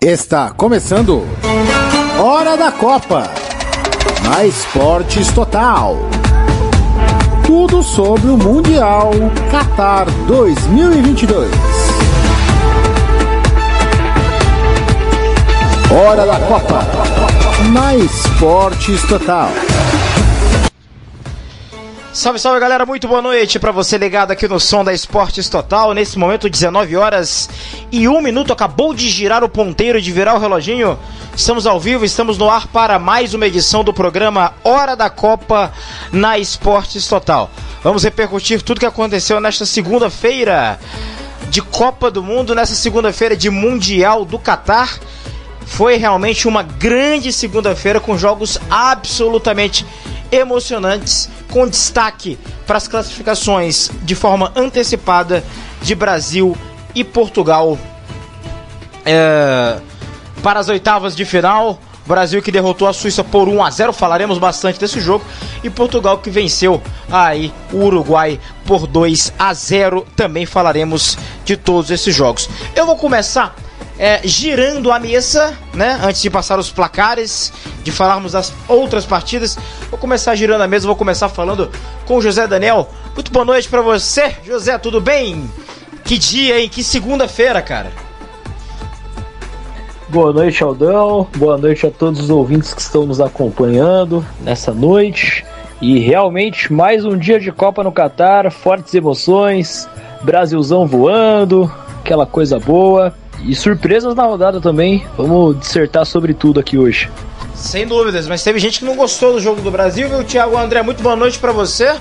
Está começando Hora da Copa na Esportes Total. Tudo sobre o Mundial Qatar 2022. Hora da Copa na Esportes Total. Salve, salve, galera, muito boa noite pra você ligado aqui no som da Esportes Total. Nesse momento, 19 horas e 1 minuto, acabou de girar o ponteiro, de virar o reloginho. Estamos ao vivo, estamos no ar para mais uma edição do programa Hora da Copa na Esportes Total. Vamos repercutir tudo que aconteceu nesta segunda-feira de Copa do Mundo, nessa segunda-feira de Mundial do Qatar. Foi realmente uma grande segunda-feira com jogos absolutamente emocionantes, com destaque para as classificações de forma antecipada de Brasil e Portugal para as oitavas de final. Brasil que derrotou a Suíça por 1-0, falaremos bastante desse jogo, e Portugal que venceu aí o Uruguai por 2-0, também falaremos de todos esses jogos. Eu vou começar girando a mesa, né? Antes de passar os placares, de falarmos das outras partidas, vou começar girando a mesa, vou começar falando com o José Daniel. Muito boa noite pra você, José, tudo bem? Que dia, hein? Que segunda-feira, cara. Boa noite, Aldão. Boa noite a todos os ouvintes que estão nos acompanhando nessa noite. E realmente, mais um dia de Copa no Qatar, fortes emoções, Brasilzão voando, aquela coisa boa. E surpresas na rodada também, vamos dissertar sobre tudo aqui hoje. Sem dúvidas, mas teve gente que não gostou do jogo do Brasil, viu, Thiago André? Muito boa noite pra você.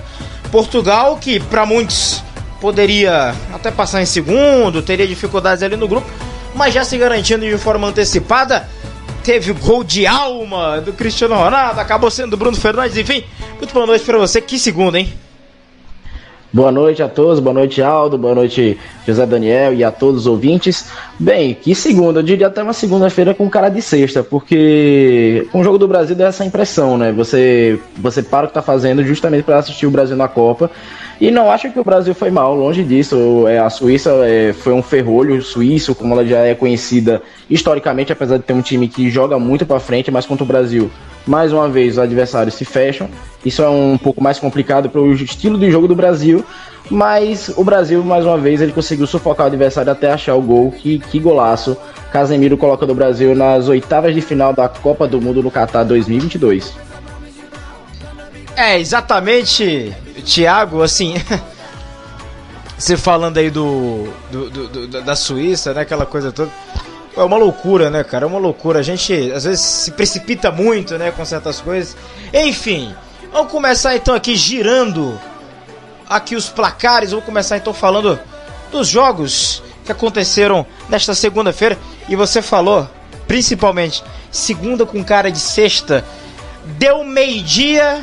Portugal, que pra muitos poderia até passar em segundo, teria dificuldades ali no grupo, mas já se garantindo de forma antecipada. Teve o gol de alma do Cristiano Ronaldo, acabou sendo do Bruno Fernandes, enfim. Muito boa noite pra você, que segunda, hein? Boa noite a todos, boa noite Aldo, boa noite José Daniel e a todos os ouvintes. Bem, que segunda, eu diria até uma segunda-feira com cara de sexta, porque com o jogo do Brasil dá essa impressão, né? Você para o que tá fazendo justamente para assistir o Brasil na Copa, e não acho que o Brasil foi mal, longe disso. A Suíça foi um ferrolho suíço, como ela já é conhecida historicamente, apesar de ter um time que joga muito para frente, mas contra o Brasil, mais uma vez, os adversários se fecham. Isso é um pouco mais complicado para o estilo de jogo do Brasil, mas o Brasil, mais uma vez, ele conseguiu sufocar o adversário até achar o gol. Que golaço. Casemiro coloca o Brasil nas oitavas de final da Copa do Mundo no Qatar 2022. Exatamente, Thiago, assim, você falando aí da Suíça, né, aquela coisa toda. É uma loucura, né, cara? É uma loucura. A gente, às vezes, se precipita muito, né, com certas coisas. Enfim, vamos começar, então, aqui girando aqui os placares. Vamos começar, então, falando dos jogos que aconteceram nesta segunda-feira. E você falou, principalmente, segunda com cara de sexta. Deu meio-dia,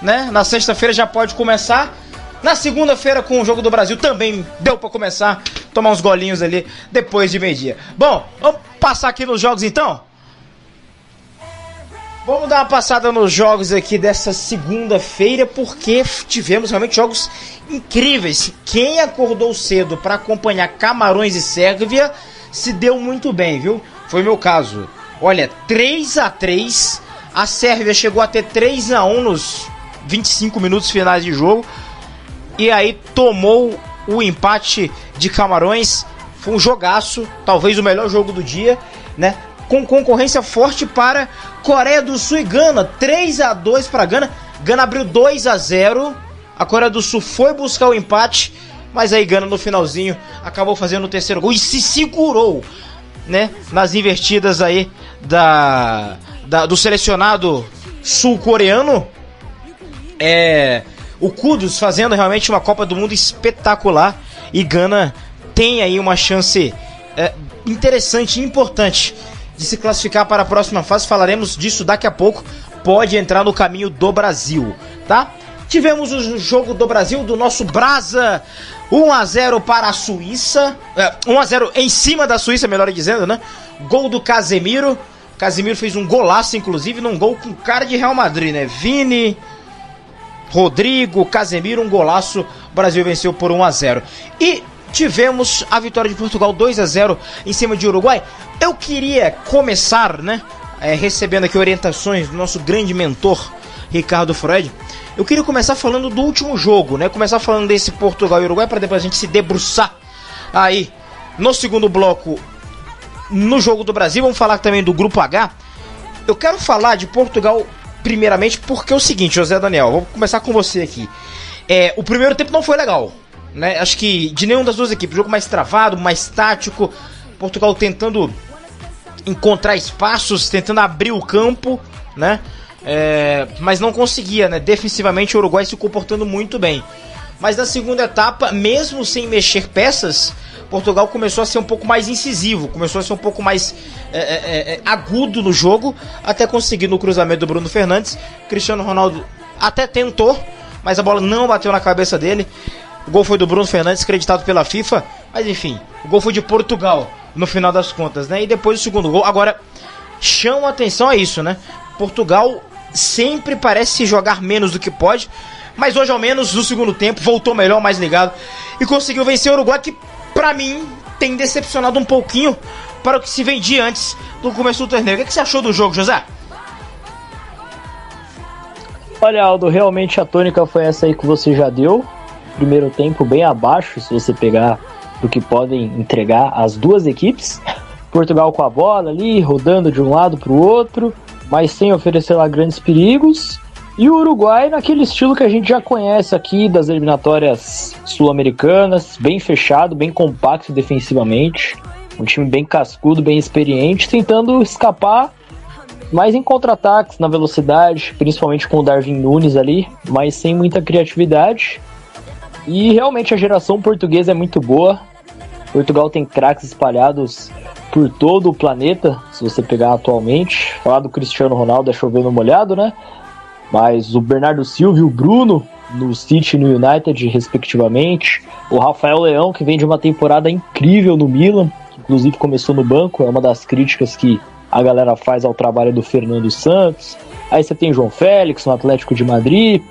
né? Na sexta-feira já pode começar. Na segunda-feira, com o jogo do Brasil, também deu pra começar, tomar uns golinhos ali depois de meio-dia. Bom, vamos passar aqui nos jogos então? Vamos dar uma passada nos jogos aqui dessa segunda-feira, porque tivemos realmente jogos incríveis. Quem acordou cedo para acompanhar Camarões e Sérvia se deu muito bem, viu? Foi meu caso. Olha, 3-3, a Sérvia chegou a ter 3-1 nos 25 minutos finais de jogo. E aí tomou o empate de Camarões. Foi um jogaço, talvez o melhor jogo do dia, né? Com concorrência forte para Coreia do Sul e Gana. 3-2 para Gana. Gana abriu 2-0. A Coreia do Sul foi buscar o empate, mas aí Gana no finalzinho acabou fazendo o terceiro gol e se segurou, né, nas invertidas aí do selecionado sul-coreano. O Kudus fazendo realmente uma Copa do Mundo espetacular, e Gana tem aí uma chance interessante e importante de se classificar para a próxima fase. Falaremos disso daqui a pouco. Pode entrar no caminho do Brasil, tá? Tivemos o jogo do Brasil, do nosso Brasa, 1-0 para a Suíça, 1-0 em cima da Suíça, melhor dizendo, né? Gol do Casemiro. Casemiro fez um golaço, inclusive, num gol com cara de Real Madrid, né? Vini, Rodrigo, Casemiro, um golaço. O Brasil venceu por 1-0. E tivemos a vitória de Portugal 2-0 em cima de Uruguai. Eu queria começar, né, recebendo aqui orientações do nosso grande mentor, Ricardo Freud. Eu queria começar falando do último jogo, né, começar falando desse Portugal e Uruguai, para depois a gente se debruçar aí no segundo bloco no jogo do Brasil. Vamos falar também do Grupo H. Eu quero falar de Portugal primeiramente porque é o seguinte, José Daniel, vou começar com você aqui. O primeiro tempo não foi legal, né? Acho que de nenhuma das duas equipes, jogo mais travado, mais tático, Portugal tentando encontrar espaços, tentando abrir o campo, né? Mas não conseguia, né? Defensivamente o Uruguai se comportando muito bem. Mas na segunda etapa, mesmo sem mexer peças, Portugal começou a ser um pouco mais incisivo, começou a ser um pouco mais agudo no jogo, até conseguir no cruzamento do Bruno Fernandes. Cristiano Ronaldo até tentou, mas a bola não bateu na cabeça dele. O gol foi do Bruno Fernandes, creditado pela FIFA, mas enfim, o gol foi de Portugal no final das contas, né? E depois o segundo gol. Agora, chama a atenção a isso, né? Portugal sempre parece jogar menos do que pode, mas hoje ao menos no segundo tempo voltou melhor, mais ligado, e conseguiu vencer o Uruguai, que pra mim tem decepcionado um pouquinho para o que se vendia antes do começo do torneio. O que você achou do jogo, José? Olha, Aldo, realmente a tônica foi essa aí que você já deu. Primeiro tempo bem abaixo, se você pegar do que podem entregar as duas equipes. Portugal com a bola ali, rodando de um lado para o outro, mas sem oferecer lá grandes perigos. E o Uruguai naquele estilo que a gente já conhece aqui das eliminatórias sul-americanas, bem fechado, bem compacto defensivamente. Um time bem cascudo, bem experiente, tentando escapar mais em contra-ataques, na velocidade, principalmente com o Darwin Núñez ali, mas sem muita criatividade. E realmente a geração portuguesa é muito boa. Portugal tem craques espalhados por todo o planeta, se você pegar atualmente. Falar do Cristiano Ronaldo é chover no molhado, né? Mas o Bernardo Silva e o Bruno no City e no United, respectivamente. O Rafael Leão, que vem de uma temporada incrível no Milan, que inclusive começou no banco, é uma das críticas que a galera faz ao trabalho do Fernando Santos. Aí você tem João Félix no Atlético de Madrid.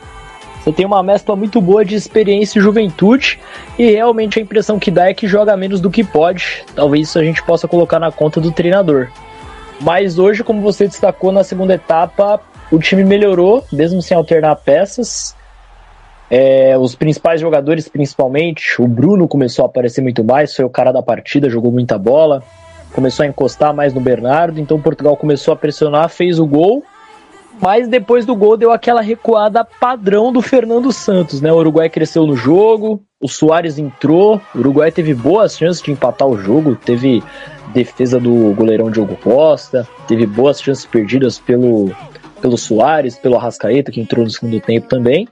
Você tem uma mescla muito boa de experiência e juventude, e realmente a impressão que dá é que joga menos do que pode. Talvez isso a gente possa colocar na conta do treinador. Mas hoje, como você destacou na segunda etapa, o time melhorou, mesmo sem alternar peças. Os principais jogadores, principalmente, o Bruno começou a aparecer muito mais, foi o cara da partida, jogou muita bola, começou a encostar mais no Bernardo, então Portugal começou a pressionar, fez o gol, mas depois do gol deu aquela recuada padrão do Fernando Santos, né? O Uruguai cresceu no jogo, o Suárez entrou, o Uruguai teve boas chances de empatar o jogo, teve defesa do goleirão Diogo Costa, teve boas chances perdidas pelo Suárez, pelo Arrascaeta, que entrou no segundo tempo também.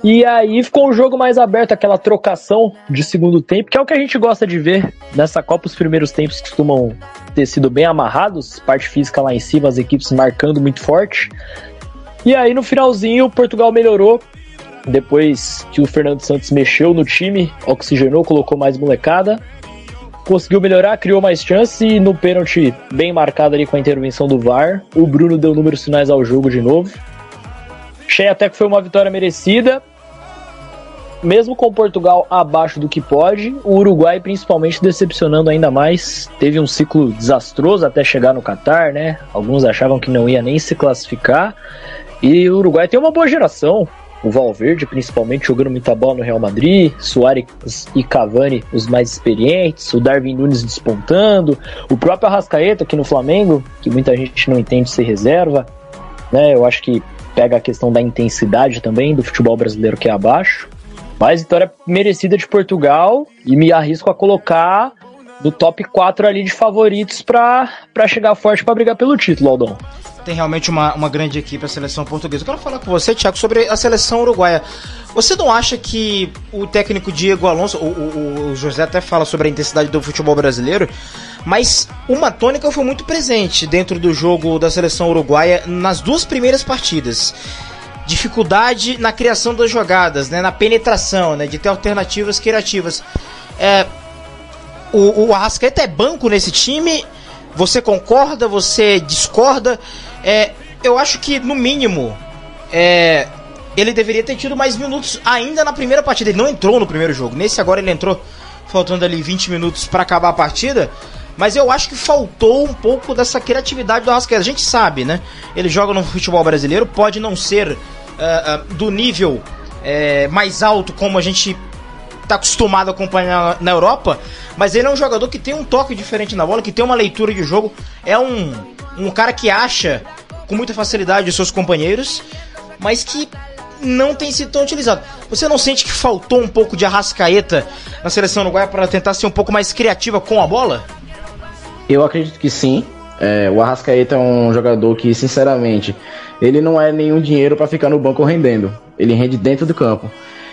E aí ficou um jogo mais aberto, aquela trocação de segundo tempo, que é o que a gente gosta de ver nessa Copa. Os primeiros tempos costumam ter sido bem amarrados, parte física lá em cima, as equipes marcando muito forte. E aí no finalzinho Portugal melhorou, depois que o Fernando Santos mexeu no time, oxigenou, colocou mais molecada, conseguiu melhorar, criou mais chances, e no pênalti bem marcado ali com a intervenção do VAR, o Bruno deu números finais ao jogo de novo. Achei até que foi uma vitória merecida, mesmo com Portugal abaixo do que pode. O Uruguai principalmente decepcionando ainda mais, teve um ciclo desastroso até chegar no Catar, né? Alguns achavam que não ia nem se classificar, e o Uruguai tem uma boa geração, o Valverde principalmente jogando muita bola no Real Madrid, Suárez e Cavani os mais experientes, o Darwin Núñez despontando, o próprio Arrascaeta aqui no Flamengo, que muita gente não entende ser reserva, né? Eu acho que pega a questão da intensidade também do futebol brasileiro, que é abaixo. Mas vitória merecida de Portugal, e me arrisco a colocar no top 4 ali de favoritos para chegar forte para brigar pelo título, Aldão. Tem realmente uma grande equipe, a seleção portuguesa. Eu quero falar com você, Thiago, sobre a seleção uruguaia. Você não acha que o técnico Diego Alonso, o José até fala sobre a intensidade do futebol brasileiro, mas uma tônica foi muito presente dentro do jogo da seleção uruguaia nas duas primeiras partidas. Dificuldade na criação das jogadas, né, na penetração, né, de ter alternativas criativas. O Arrascaeta é banco nesse time? Você concorda? Você discorda? Eu acho que, no mínimo, ele deveria ter tido mais minutos ainda na primeira partida. Ele não entrou no primeiro jogo. Nesse agora ele entrou faltando ali 20 minutos para acabar a partida, mas eu acho que faltou um pouco dessa criatividade do Arrascaeta. A gente sabe, né? Ele joga no futebol brasileiro, pode não ser do nível mais alto como a gente tá acostumado a acompanhar na Europa, mas ele é um jogador que tem um toque diferente na bola, que tem uma leitura de jogo, é um cara que acha com muita facilidade os seus companheiros, mas que não tem sido tão utilizado. Você não sente que faltou um pouco de Arrascaeta na seleção uruguaia para tentar ser um pouco mais criativa com a bola? Eu acredito que sim. O Arrascaeta é um jogador que, sinceramente, ele não é nenhum dinheiro para ficar no banco rendendo. Ele rende dentro do campo.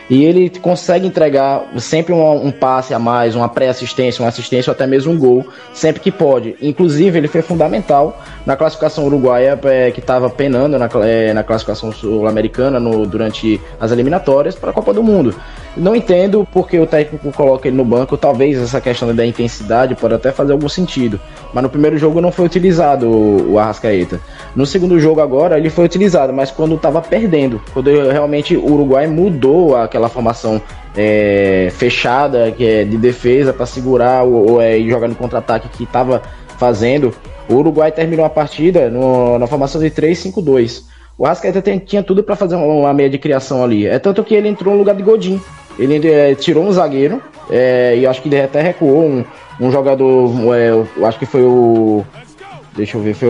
E ele consegue entregar sempre um passe a mais, uma pré-assistência, uma assistência ou até mesmo um gol, sempre que pode. Inclusive, ele foi fundamental na classificação uruguaia, que estava penando na classificação sul-americana durante as eliminatórias para a Copa do Mundo. Não entendo porque o técnico coloca ele no banco. Talvez essa questão da intensidade pode até fazer algum sentido, mas no primeiro jogo não foi utilizado o Arrascaeta. No segundo jogo agora ele foi utilizado, mas quando estava perdendo, quando realmente o Uruguai mudou aquela formação fechada, que é de defesa para segurar e jogar no contra-ataque que estava fazendo, o Uruguai terminou a partida na formação de 3-5-2. O Arrascaeta tinha tudo para fazer uma meia de criação ali. É tanto que ele entrou no lugar de Godin. Ele tirou um zagueiro, e acho que ele até recuou um jogador, eu acho que foi o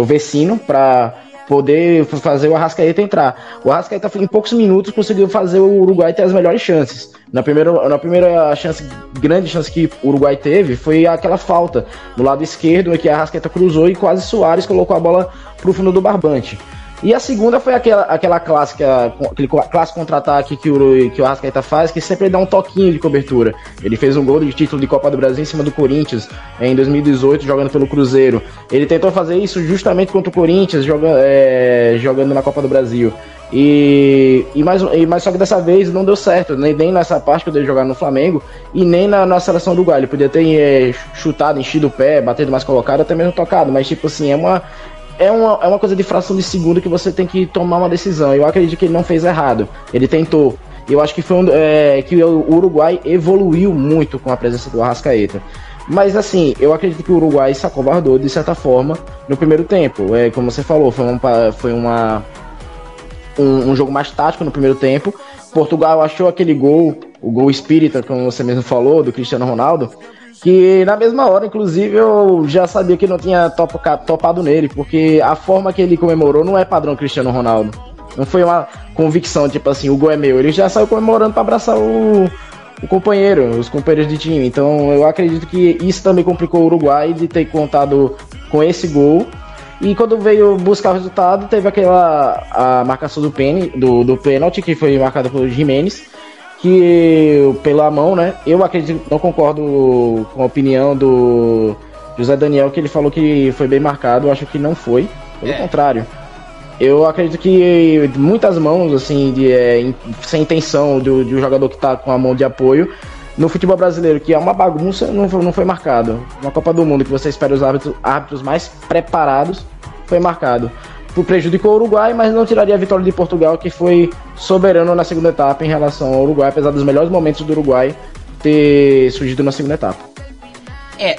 Vecino, para poder fazer o Arrascaeta entrar. O Arrascaeta, em poucos minutos, conseguiu fazer o Uruguai ter as melhores chances. Na primeira grande chance que o Uruguai teve, foi aquela falta no lado esquerdo, que a Arrascaeta cruzou e quase Soares colocou a bola pro fundo do barbante. E a segunda foi aquele clássico contra-ataque que o Arrascaeta faz, que sempre dá um toquinho de cobertura. Ele fez um gol de título de Copa do Brasil em cima do Corinthians em 2018, jogando pelo Cruzeiro. Ele tentou fazer isso justamente contra o Corinthians, jogando na Copa do Brasil. Mas só que dessa vez não deu certo, nem nessa parte que eu dei jogar no Flamengo e nem na seleção do Uruguai. Ele podia ter chutado, enchido o pé, batido mais colocado, até mesmo tocado, mas tipo assim, é uma coisa de fração de segundo que você tem que tomar uma decisão. Eu acredito que ele não fez errado. Ele tentou. Eu acho que que o Uruguai evoluiu muito com a presença do Arrascaeta. Mas assim, eu acredito que o Uruguai se acovardou de certa forma no primeiro tempo. Como você falou, foi um jogo mais tático no primeiro tempo. Portugal achou aquele gol, o gol espírita, como você mesmo falou, do Cristiano Ronaldo, que na mesma hora, inclusive, eu já sabia que não tinha topado nele, porque a forma que ele comemorou não é padrão Cristiano Ronaldo. Não foi uma convicção, tipo assim, o gol é meu. Ele já saiu comemorando para abraçar os companheiros de time. Então eu acredito que isso também complicou o Uruguai de ter contado com esse gol. E quando veio buscar o resultado, teve a marcação do pênalti, que foi marcada pelo Gimenez, que pela mão, né? Eu acredito, não concordo com a opinião do José Daniel, que ele falou que foi bem marcado. Eu acho que não foi, pelo contrário. Eu acredito que muitas mãos, assim, sem intenção de um jogador que tá com a mão de apoio, no futebol brasileiro, que é uma bagunça, não foi marcado. Na Copa do Mundo, que você espera os árbitros mais preparados, foi marcado. Prejudicou o Uruguai, mas não tiraria a vitória de Portugal, que foi soberano na segunda etapa em relação ao Uruguai, apesar dos melhores momentos do Uruguai ter surgido na segunda etapa.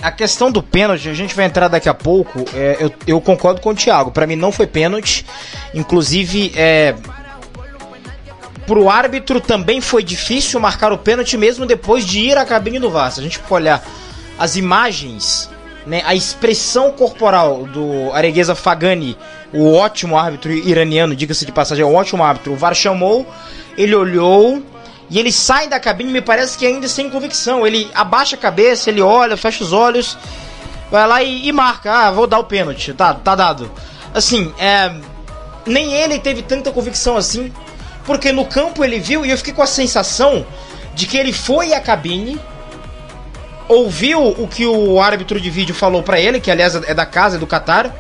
A questão do pênalti, a gente vai entrar daqui a pouco. Eu concordo com o Thiago, pra mim não foi pênalti. Inclusive, pro árbitro também foi difícil marcar o pênalti mesmo depois de ir à cabine do VAR. Se a gente for olhar as imagens, né, a expressão corporal do Aregueza Fagani, o ótimo árbitro iraniano, diga-se de passagem, é um ótimo árbitro. O VAR chamou, ele olhou e ele sai da cabine, me parece que ainda sem convicção. Ele abaixa a cabeça, ele olha, fecha os olhos, vai lá e marca. Vou dar o pênalti, tá dado. Assim, nem ele teve tanta convicção assim, porque no campo ele viu, e eu fiquei com a sensação de que ele foi à cabine, ouviu o que o árbitro de vídeo falou pra ele, que aliás é da casa, é do Catar,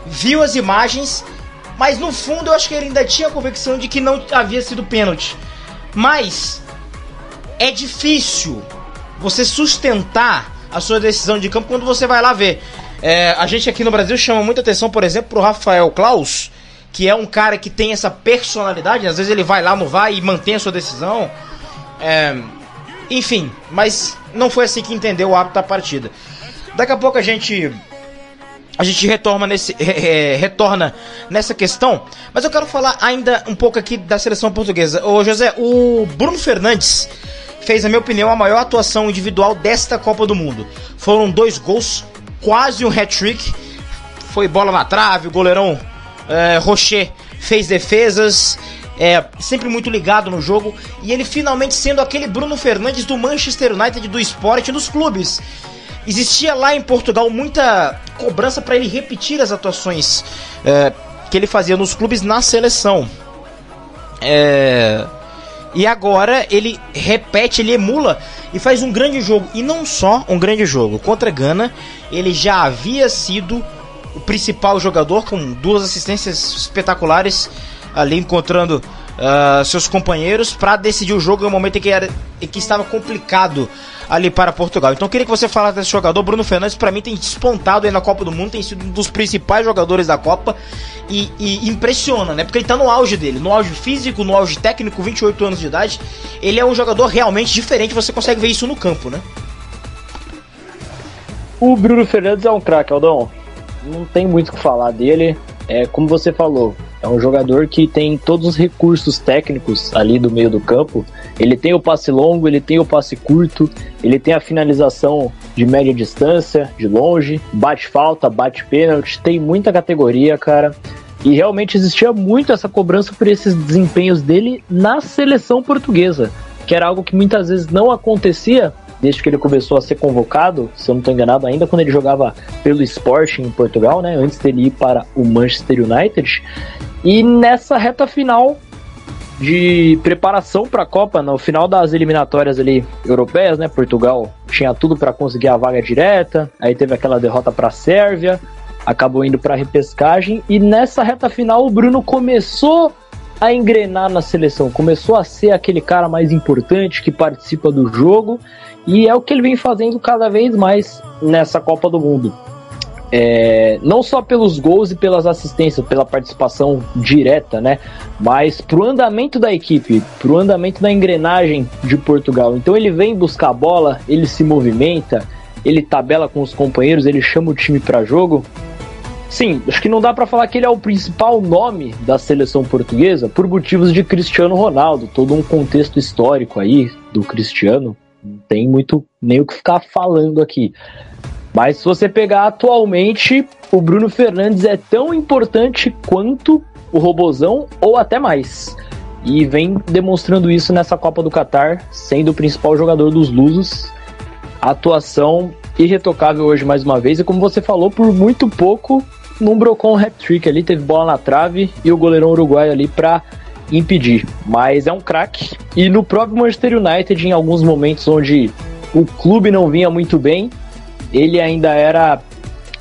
viu as imagens, mas no fundo eu acho que ele ainda tinha a convicção de que não havia sido pênalti. Mas é difícil você sustentar a sua decisão de campo quando você vai lá ver. A gente aqui no Brasil chama muita atenção, por exemplo, pro Rafael Claus, que é um cara que tem essa personalidade. Às vezes ele vai lá no VAR e mantém a sua decisão. Enfim, mas não foi assim que entendeu o árbitro da partida. Daqui a pouco a gente retorna nessa questão, mas eu quero falar ainda um pouco aqui da seleção portuguesa. Ô José, o Bruno Fernandes fez, na minha opinião, a maior atuação individual desta Copa do Mundo. Foram 2 gols, quase um hat-trick, foi bola na trave, o goleirão Rocher fez defesas, sempre muito ligado no jogo, e ele finalmente sendo aquele Bruno Fernandes do Manchester United, do esporte, dos clubes. Existia lá em Portugal muita cobrança para ele repetir as atuações que ele fazia nos clubes na seleção. E agora ele repete, ele emula e faz um grande jogo. E não só um grande jogo. Contra a Gana, ele já havia sido o principal jogador, com 2 assistências espetaculares, ali encontrando seus companheiros para decidir o jogo em um momento em que estava complicado ali para Portugal. Então eu queria que você falasse desse jogador. Bruno Fernandes, para mim, tem despontado aí na Copa do Mundo, tem sido um dos principais jogadores da Copa e impressiona, né? Porque ele tá no auge dele, no auge físico, no auge técnico, 28 anos de idade. Ele é um jogador realmente diferente, você consegue ver isso no campo, né? O Bruno Fernandes é um craque, Aldão. Não tem muito o que falar dele. Como você falou, é um jogador que tem todos os recursos técnicos ali do meio do campo. Ele tem o passe longo, ele tem o passe curto, ele tem a finalização de média distância, de longe, bate falta, bate pênalti, tem muita categoria, cara. E realmente existia muito essa cobrança por esses desempenhos dele na seleção portuguesa, que era algo que muitas vezes não acontecia desde que ele começou a ser convocado, se eu não estou enganado, ainda quando ele jogava pelo Sporting em Portugal, né, antes dele ir para o Manchester United. E nessa reta final de preparação para a Copa, no final das eliminatórias ali europeias, né, Portugal tinha tudo para conseguir a vaga direta, aí teve aquela derrota para a Sérvia, acabou indo para a repescagem, e nessa reta final o Bruno começou a engrenar na seleção, começou a ser aquele cara mais importante que participa do jogo, e é o que ele vem fazendo cada vez mais nessa Copa do Mundo. Não só pelos gols e pelas assistências, pela participação direta, né? Mas pro andamento da equipe, pro andamento da engrenagem de Portugal. Então ele vem buscar a bola, ele se movimenta, ele tabela com os companheiros, ele chama o time para jogo. Sim, acho que não dá para falar que ele é o principal nome da seleção portuguesa por motivos de Cristiano Ronaldo, todo um contexto histórico aí do Cristiano. Não tem muito nem o que ficar falando aqui. Mas se você pegar atualmente, o Bruno Fernandes é tão importante quanto o Robozão ou até mais. E vem demonstrando isso nessa Copa do Catar, sendo o principal jogador dos lusos. Atuação irretocável hoje mais uma vez. E como você falou, por muito pouco não brocou um hat-trick ali, teve bola na trave e o goleirão uruguaio ali para impedir. Mas é um craque. E no próprio Manchester United, em alguns momentos onde o clube não vinha muito bem, ele ainda era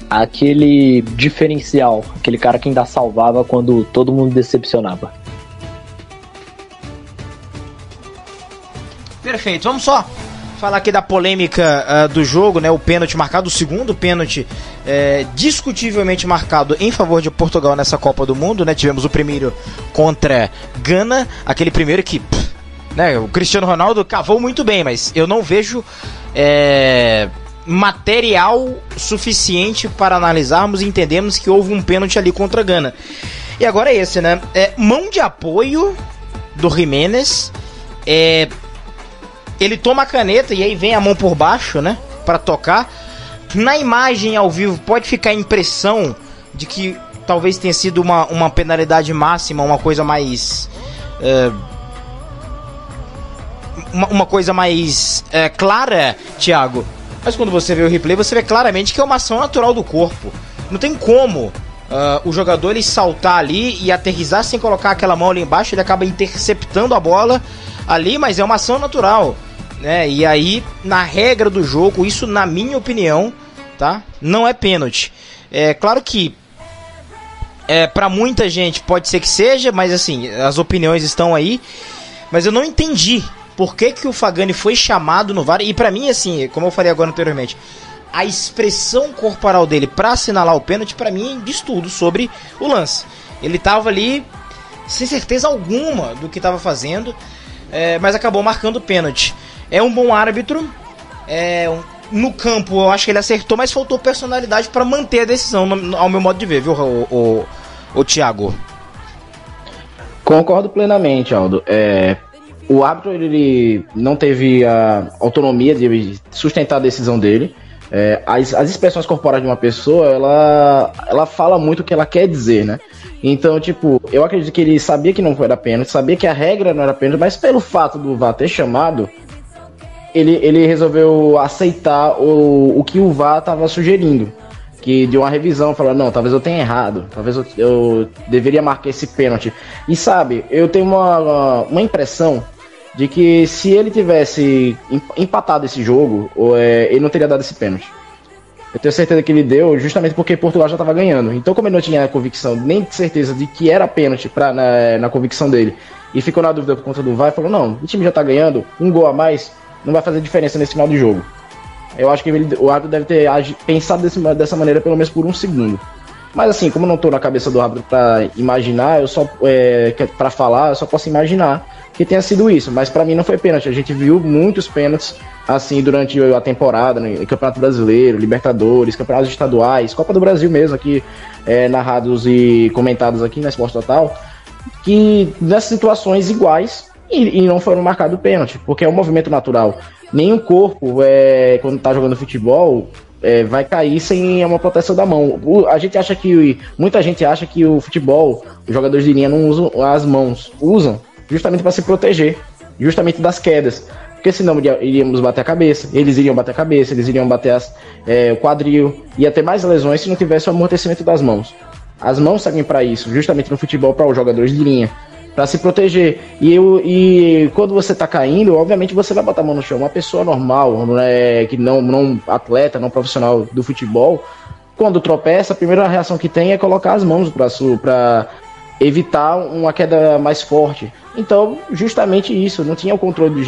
aquele diferencial, aquele cara que ainda salvava quando todo mundo decepcionava. Perfeito, vamos só falar aqui da polêmica do jogo, né? O pênalti marcado, o segundo pênalti discutivelmente marcado em favor de Portugal nessa Copa do Mundo, né? Tivemos o primeiro contra Gana, aquele primeiro que, né, o Cristiano Ronaldo cavou muito bem, mas eu não vejo material suficiente para analisarmos e entendermos que houve um pênalti ali contra a Gana. E agora é esse, né? Mão de apoio do Jiménez, ele toma a caneta e aí vem a mão por baixo, né, para tocar. Na imagem ao vivo pode ficar a impressão de que talvez tenha sido uma penalidade máxima, uma coisa mais uma coisa mais clara, Thiago. Mas quando você vê o replay, você vê claramente que é uma ação natural do corpo. Não tem como o jogador ele saltar ali e aterrissar sem colocar aquela mão ali embaixo. Ele acaba interceptando a bola ali, mas é uma ação natural, né? E aí, na regra do jogo, isso, na minha opinião, tá, não é pênalti. É claro que pra muita gente pode ser que seja, mas assim, as opiniões estão aí. Mas eu não entendi por que o Fagani foi chamado no VAR. E pra mim, assim, como eu falei agora anteriormente, a expressão corporal dele pra assinalar o pênalti, pra mim, diz tudo sobre o lance. Ele tava ali sem certeza alguma do que tava fazendo, mas acabou marcando o pênalti. é um bom árbitro, no campo eu acho que ele acertou, mas faltou personalidade para manter a decisão, ao meu modo de ver, viu, o Thiago? Concordo plenamente, Aldo. O árbitro ele não teve a autonomia de sustentar a decisão dele. As expressões corporais de uma pessoa, ela fala muito o que ela quer dizer, né? Então, tipo, eu acredito que ele sabia que não era pênalti, sabia que a regra não era pênalti, mas pelo fato do VAR ter chamado, ele resolveu aceitar o que o VAR estava sugerindo. Que deu uma revisão, falou, não, talvez eu tenha errado, talvez eu deveria marcar esse pênalti. E sabe, eu tenho uma impressão de que se ele tivesse empatado esse jogo, ele não teria dado esse pênalti. Eu tenho certeza que ele deu justamente porque Portugal já estava ganhando. Então, como ele não tinha convicção, nem certeza de que era pênalti na convicção dele, e ficou na dúvida por conta do VAR, falou, não, o time já está ganhando, um gol a mais não vai fazer diferença nesse final do jogo. Eu acho que o árbitro deve ter pensado dessa maneira pelo menos por um segundo. Mas assim, como eu não estou na cabeça do árbitro para imaginar, para falar, eu só posso imaginar que tenha sido isso. Mas para mim não foi pênalti. A gente viu muitos pênaltis assim durante a temporada, no Campeonato Brasileiro, Libertadores, Campeonatos Estaduais, Copa do Brasil mesmo, aqui narrados e comentados aqui na Esporte Total, que nessas situações iguais e não foram marcados pênalti, porque é um movimento natural. Nenhum corpo, quando está jogando futebol, vai cair sem uma proteção da mão. Muita gente acha que o futebol, os jogadores de linha não usam as mãos. Usam justamente para se proteger, justamente das quedas. Porque senão iríamos bater a cabeça, eles iriam bater a cabeça, eles iriam bater o quadril, ia ter mais lesões se não tivesse o amortecimento das mãos. As mãos servem para isso, justamente no futebol, para os jogadores de linha, para se proteger. E quando você tá caindo, obviamente você vai botar a mão no chão. Uma pessoa normal, que não atleta, não profissional do futebol, quando tropeça, a primeira reação que tem é colocar as mãos para evitar uma queda mais forte. Então, justamente isso, não tinha o controle do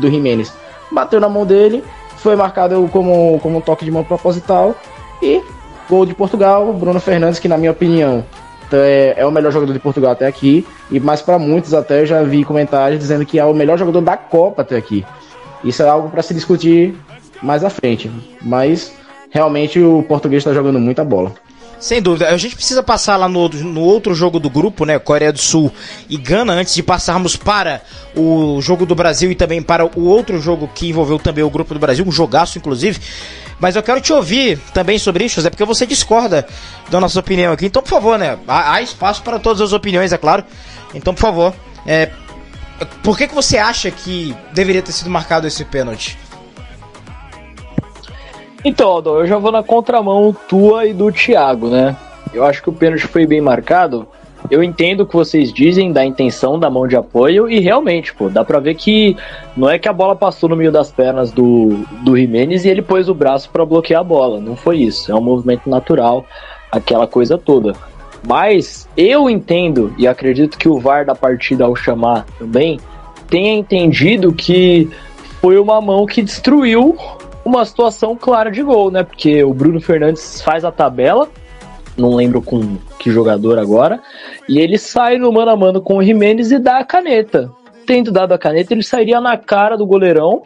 Giménez. Bateu na mão dele, foi marcado como um toque de mão proposital, e gol de Portugal, Bruno Fernandes, que na minha opinião é o melhor jogador de Portugal até aqui, mas para muitos até eu já vi comentários dizendo que é o melhor jogador da Copa até aqui. Isso é algo para se discutir mais à frente, mas realmente o português está jogando muita bola. Sem dúvida, a gente precisa passar lá no outro jogo do grupo, né, Coreia do Sul e Gana, antes de passarmos para o jogo do Brasil e também para o outro jogo que envolveu também o grupo do Brasil, um jogaço inclusive. Mas eu quero te ouvir também sobre isso, José, porque você discorda da nossa opinião aqui. Então, por favor, né, há espaço para todas as opiniões, é claro. Então, por favor, por que você acha que deveria ter sido marcado esse pênalti? Então, Aldo, eu já vou na contramão tua e do Thiago, né? Eu acho que o pênalti foi bem marcado. Eu entendo o que vocês dizem da intenção da mão de apoio e realmente, dá pra ver que não é que a bola passou no meio das pernas do Giménez e ele pôs o braço pra bloquear a bola. Não foi isso, é um movimento natural, aquela coisa toda. Mas eu entendo e acredito que o VAR da partida, ao chamar também, tenha entendido que foi uma mão que destruiu uma situação clara de gol, né? Porque o Bruno Fernandes faz a tabela, não lembro com que jogador agora, e ele sai no mano a mano com o Giménez e dá a caneta. Tendo dado a caneta, ele sairia na cara do goleirão.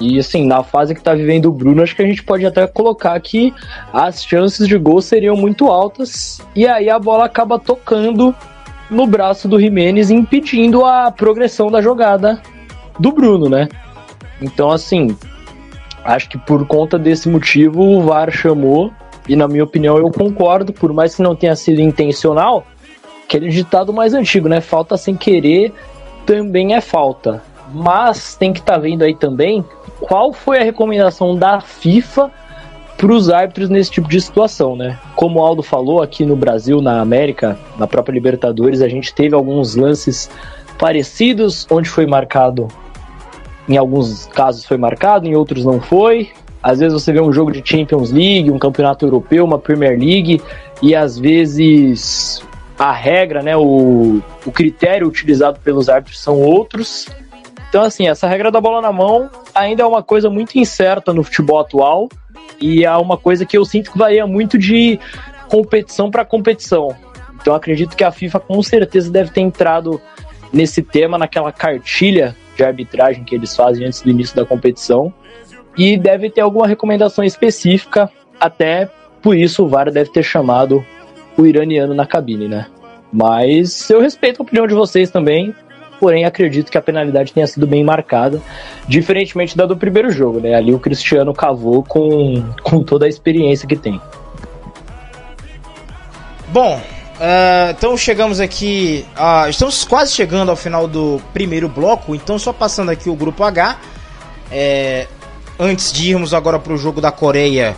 E assim, na fase que tá vivendo o Bruno, acho que a gente pode até colocar que as chances de gol seriam muito altas, e aí a bola acaba tocando no braço do Giménez, impedindo a progressão da jogada do Bruno, né? Então assim, acho que por conta desse motivo o VAR chamou, e na minha opinião eu concordo, por mais que não tenha sido intencional, aquele ditado mais antigo, né? Falta sem querer também é falta. Mas tem que estar vendo aí também qual foi a recomendação da FIFA para os árbitros nesse tipo de situação, né? Como o Aldo falou, aqui no Brasil, na América, na própria Libertadores, a gente teve alguns lances parecidos, onde foi marcado, em alguns casos foi marcado, em outros não foi. Às vezes você vê um jogo de Champions League, um campeonato europeu, uma Premier League, e às vezes a regra, né, o critério utilizado pelos árbitros são outros. Então assim, essa regra da bola na mão ainda é uma coisa muito incerta no futebol atual, e é uma coisa que eu sinto que varia muito de competição para competição. Então acredito que a FIFA com certeza deve ter entrado nesse tema, naquela cartilha de arbitragem que eles fazem antes do início da competição, e deve ter alguma recomendação específica, até por isso o VAR deve ter chamado o iraniano na cabine, né? Mas eu respeito a opinião de vocês também, porém acredito que a penalidade tenha sido bem marcada, diferentemente da do primeiro jogo, né? Ali o Cristiano cavou com toda a experiência que tem. Bom, então chegamos aqui, estamos quase chegando ao final do primeiro bloco, então só passando aqui o grupo H, antes de irmos agora para o jogo da Coreia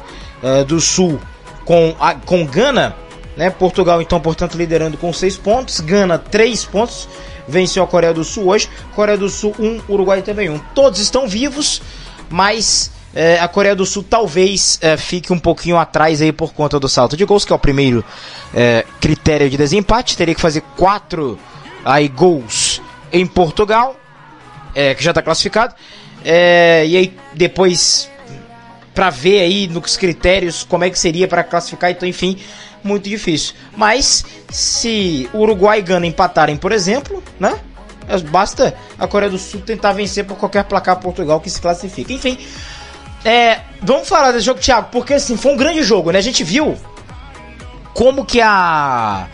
do Sul com Gana, né? Portugal então, portanto, liderando com 6 pontos, Gana 3 pontos, venceu a Coreia do Sul hoje, Coreia do Sul 1, Uruguai também 1, todos estão vivos, mas a Coreia do Sul talvez fique um pouquinho atrás aí por conta do salto de gols, que é o primeiro critério de desempate. Teria que fazer 4 gols em Portugal, que já está classificado, e aí depois para ver aí nos critérios como é que seria para classificar, então enfim, muito difícil. Mas se Uruguai e Gana empatarem, por exemplo, né, basta a Coreia do Sul tentar vencer por qualquer placar Portugal que se classifica. Enfim, vamos falar desse jogo, Thiago, porque assim, foi um grande jogo, né? A gente viu como que a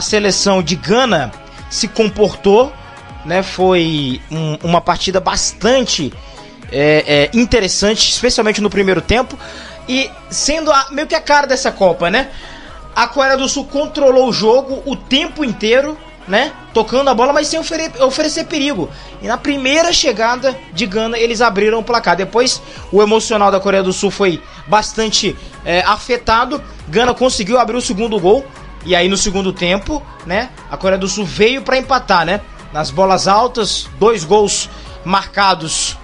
seleção de Gana se comportou, né? Foi uma partida bastante interessante, especialmente no primeiro tempo, e sendo meio que a cara dessa Copa, né? A Coreia do Sul controlou o jogo o tempo inteiro, né? Tocando a bola, mas sem oferecer perigo. E na primeira chegada de Gana, eles abriram o placar. Depois, o emocional da Coreia do Sul foi bastante afetado. Gana conseguiu abrir o segundo gol. E aí, no segundo tempo, né? A Coreia do Sul veio para empatar, né? Nas bolas altas, 2 gols marcados.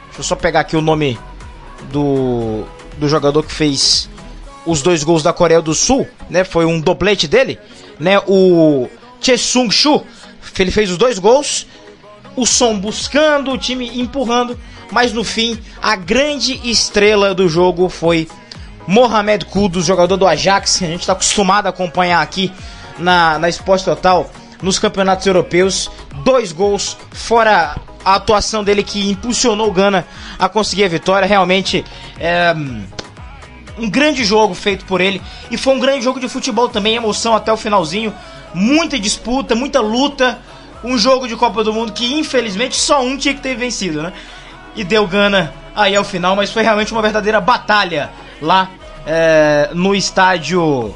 Deixa eu só pegar aqui o nome do jogador que fez os 2 gols da Coreia do Sul, né? Foi um doblete dele, né? O Chesung-Shu, ele fez os 2 gols, o Son buscando, o time empurrando, mas no fim, a grande estrela do jogo foi Mohamed Kudus, jogador do Ajax, a gente está acostumado a acompanhar aqui na Esporte Total, nos campeonatos europeus, 2 gols, fora a atuação dele que impulsionou o Gana a conseguir a vitória. Realmente um grande jogo feito por ele, e foi um grande jogo de futebol também, emoção até o finalzinho, muita disputa, muita luta, um jogo de Copa do Mundo que infelizmente só um tinha que ter vencido, né? E deu Gana aí ao final, mas foi realmente uma verdadeira batalha lá no estádio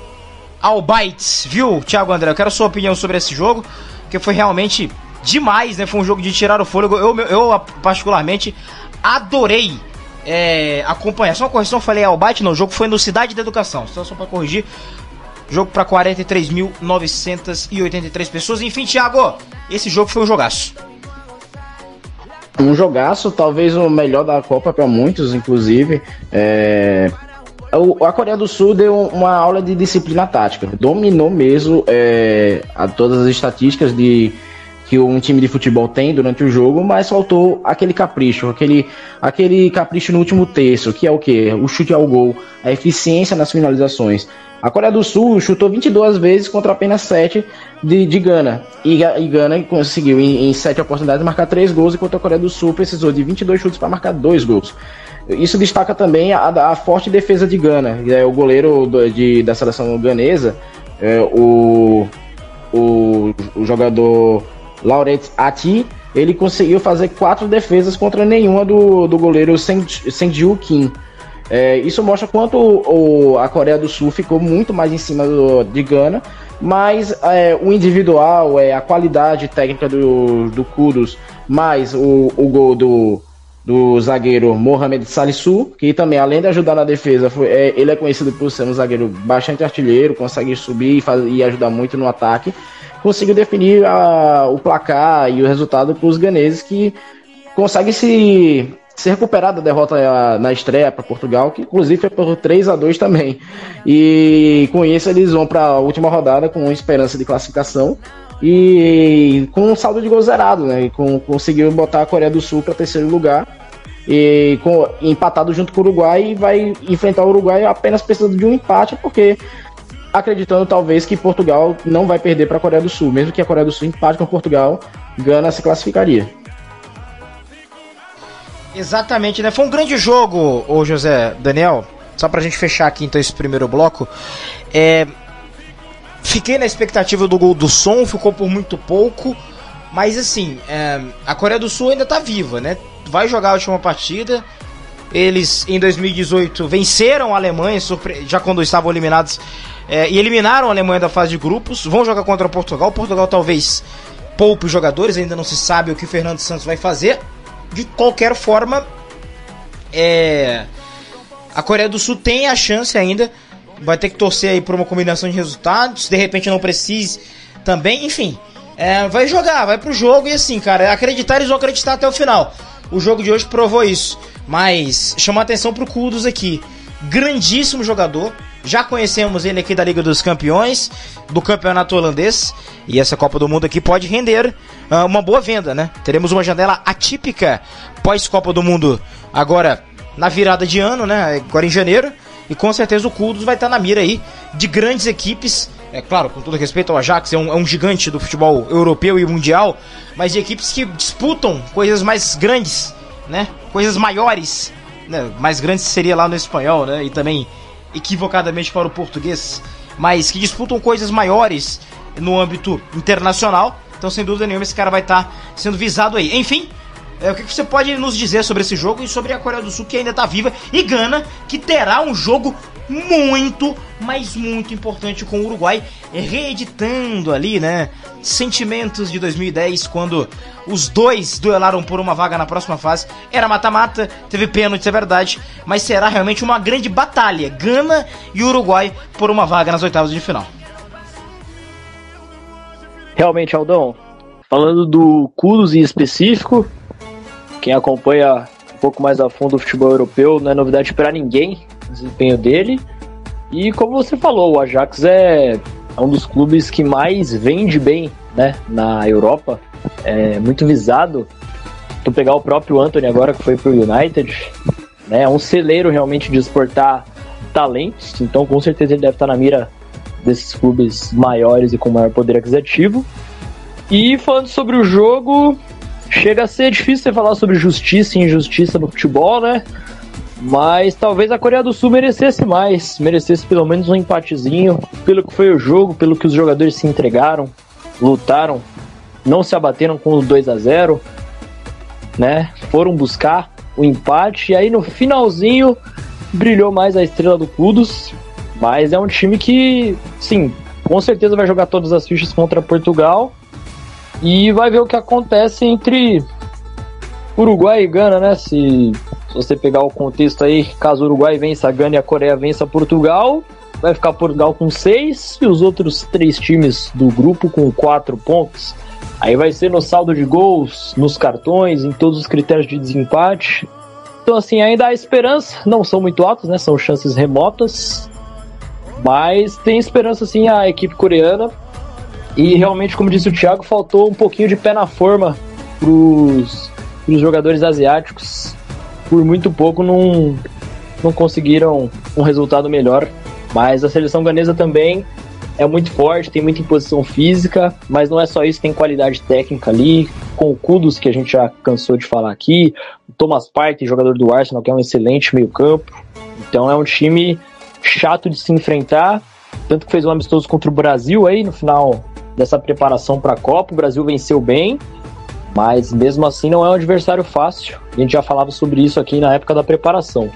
Al Bayt, viu, Thiago André? Eu quero a sua opinião sobre esse jogo, porque foi realmente demais, né? Foi um jogo de tirar o fôlego. Eu particularmente adorei acompanhar. Só uma correção, falei Al Bayt, não, o jogo foi no Cidade da Educação, só para corrigir. Jogo para 43.983 pessoas. Enfim, Thiago, esse jogo foi um jogaço. Um jogaço, talvez o melhor da Copa para muitos, inclusive. A Coreia do Sul deu uma aula de disciplina tática. Dominou mesmo todas as estatísticas que um time de futebol tem durante o jogo, mas faltou aquele capricho, aquele capricho no último terço, que é o quê? O chute ao gol, a eficiência nas finalizações. A Coreia do Sul chutou 22 vezes contra apenas 7 de Gana. E Gana conseguiu, em 7 oportunidades, marcar 3 gols, enquanto a Coreia do Sul precisou de 22 chutes para marcar 2 gols. Isso destaca também a forte defesa de Gana. O goleiro da seleção ganesa, o jogador Laurent Ati, ele conseguiu fazer 4 defesas contra nenhuma do goleiro Sang-Ju Kim. Isso mostra quanto a Coreia do Sul ficou muito mais em cima de Gana, mas o individual, a qualidade técnica do Kudus, mais o gol do zagueiro Mohamed Salisu, que também, além de ajudar na defesa, ele é conhecido por ser um zagueiro bastante artilheiro, consegue subir e ajudar muito no ataque. Conseguiu definir o placar e o resultado para os ganeses, que conseguem se recuperar da derrota na estreia para Portugal, que inclusive foi por 3-2 também. E com isso eles vão para a última rodada com esperança de classificação e com um saldo de gol zerado, né? Conseguiu botar a Coreia do Sul para 3º lugar e empatado junto com o Uruguai, e vai enfrentar o Uruguai apenas precisando de um empate, porque acreditando talvez que Portugal não vai perder para a Coreia do Sul. Mesmo que a Coreia do Sul empate com Portugal, Gana se classificaria. Exatamente, né? Foi um grande jogo, ô José Daniel. Só pra gente fechar aqui então esse primeiro bloco. Fiquei na expectativa do gol do Son, ficou por muito pouco. Mas assim, a Coreia do Sul ainda tá viva, né? Vai jogar a última partida. Eles em 2018 venceram a Alemanha, já quando estavam eliminados, e eliminaram a Alemanha da fase de grupos. Vão jogar contra Portugal. Portugal talvez poupe os jogadores, ainda não se sabe o que o Fernando Santos vai fazer. De qualquer forma, a Coreia do Sul tem a chance ainda. Vai ter que torcer aí por uma combinação de resultados. De repente não precise também. Enfim, vai jogar, vai pro jogo. E assim, cara, acreditar, eles vão acreditar até o final. O jogo de hoje provou isso. Mas chamar atenção pro Kudus aqui. Grandíssimo jogador. Já conhecemos ele aqui da Liga dos Campeões, do campeonato holandês. E essa Copa do Mundo aqui pode render uma boa venda, né? Teremos uma janela atípica pós-Copa do Mundo agora na virada de ano, né? Agora em janeiro. E com certeza o Kudus vai estar na mira aí de grandes equipes. É claro, com todo respeito ao Ajax, é um gigante do futebol europeu e mundial. Mas de equipes que disputam coisas mais grandes, né? Coisas maiores, né? Mais grandes seria lá no espanhol, né? E também equivocadamente para o português, mas que disputam coisas maiores no âmbito internacional. Então, sem dúvida nenhuma, esse cara vai estar sendo visado aí. Enfim, o que você pode nos dizer sobre esse jogo e sobre a Coreia do Sul, que ainda está viva, e Gana, que terá um jogo muito, mas muito importante com o Uruguai, reeditando ali, né, sentimentos de 2010, quando os dois duelaram por uma vaga na próxima fase. Era mata-mata, teve pênalti, é verdade, mas será realmente uma grande batalha, Gana e Uruguai por uma vaga nas oitavas de final. Realmente, Aldão, falando do Kudus em específico, quem acompanha um pouco mais a fundo o futebol europeu, não é novidade para ninguém o desempenho dele. E como você falou, o Ajax é um dos clubes que mais vende bem, né, na Europa, é muito visado. Tu pegar o próprio Antony agora, que foi pro United, né, é um celeiro realmente de exportar talentos, então com certeza ele deve estar na mira desses clubes maiores e com maior poder aquisitivo. E falando sobre o jogo, chega a ser difícil você falar sobre justiça e injustiça no futebol, né? Mas talvez a Coreia do Sul merecesse mais, merecesse pelo menos um empatezinho, pelo que foi o jogo, pelo que os jogadores se entregaram, lutaram, não se abateram com os 2-0, né? Foram buscar o empate, e aí no finalzinho brilhou mais a estrela do Kudus. Mas é um time que, sim, com certeza vai jogar todas as fichas contra Portugal e vai ver o que acontece entre Uruguai e Gana, né? Se você pegar o contexto aí, caso o Uruguai vença a Gana e a Coreia vença Portugal, vai ficar Portugal com 6 e os outros 3 times do grupo com 4 pontos. Aí vai ser no saldo de gols, nos cartões, em todos os critérios de desempate. Então assim, ainda há esperança, não são muito altas, né? São chances remotas, mas tem esperança sim a equipe coreana. E realmente, como disse o Thiago, faltou um pouquinho de pé na forma pros jogadores asiáticos. Por muito pouco não conseguiram um resultado melhor. Mas a seleção ganesa também é muito forte, tem muita imposição física, mas não é só isso, tem qualidade técnica ali, com o Kudus, que a gente já cansou de falar aqui, o Thomas Partey, jogador do Arsenal, que é um excelente meio-campo. Então é um time chato de se enfrentar, tanto que fez um amistoso contra o Brasil aí no final dessa preparação para a Copa. O Brasil venceu bem, mas mesmo assim não é um adversário fácil. A gente já falava sobre isso aqui na época da preparação.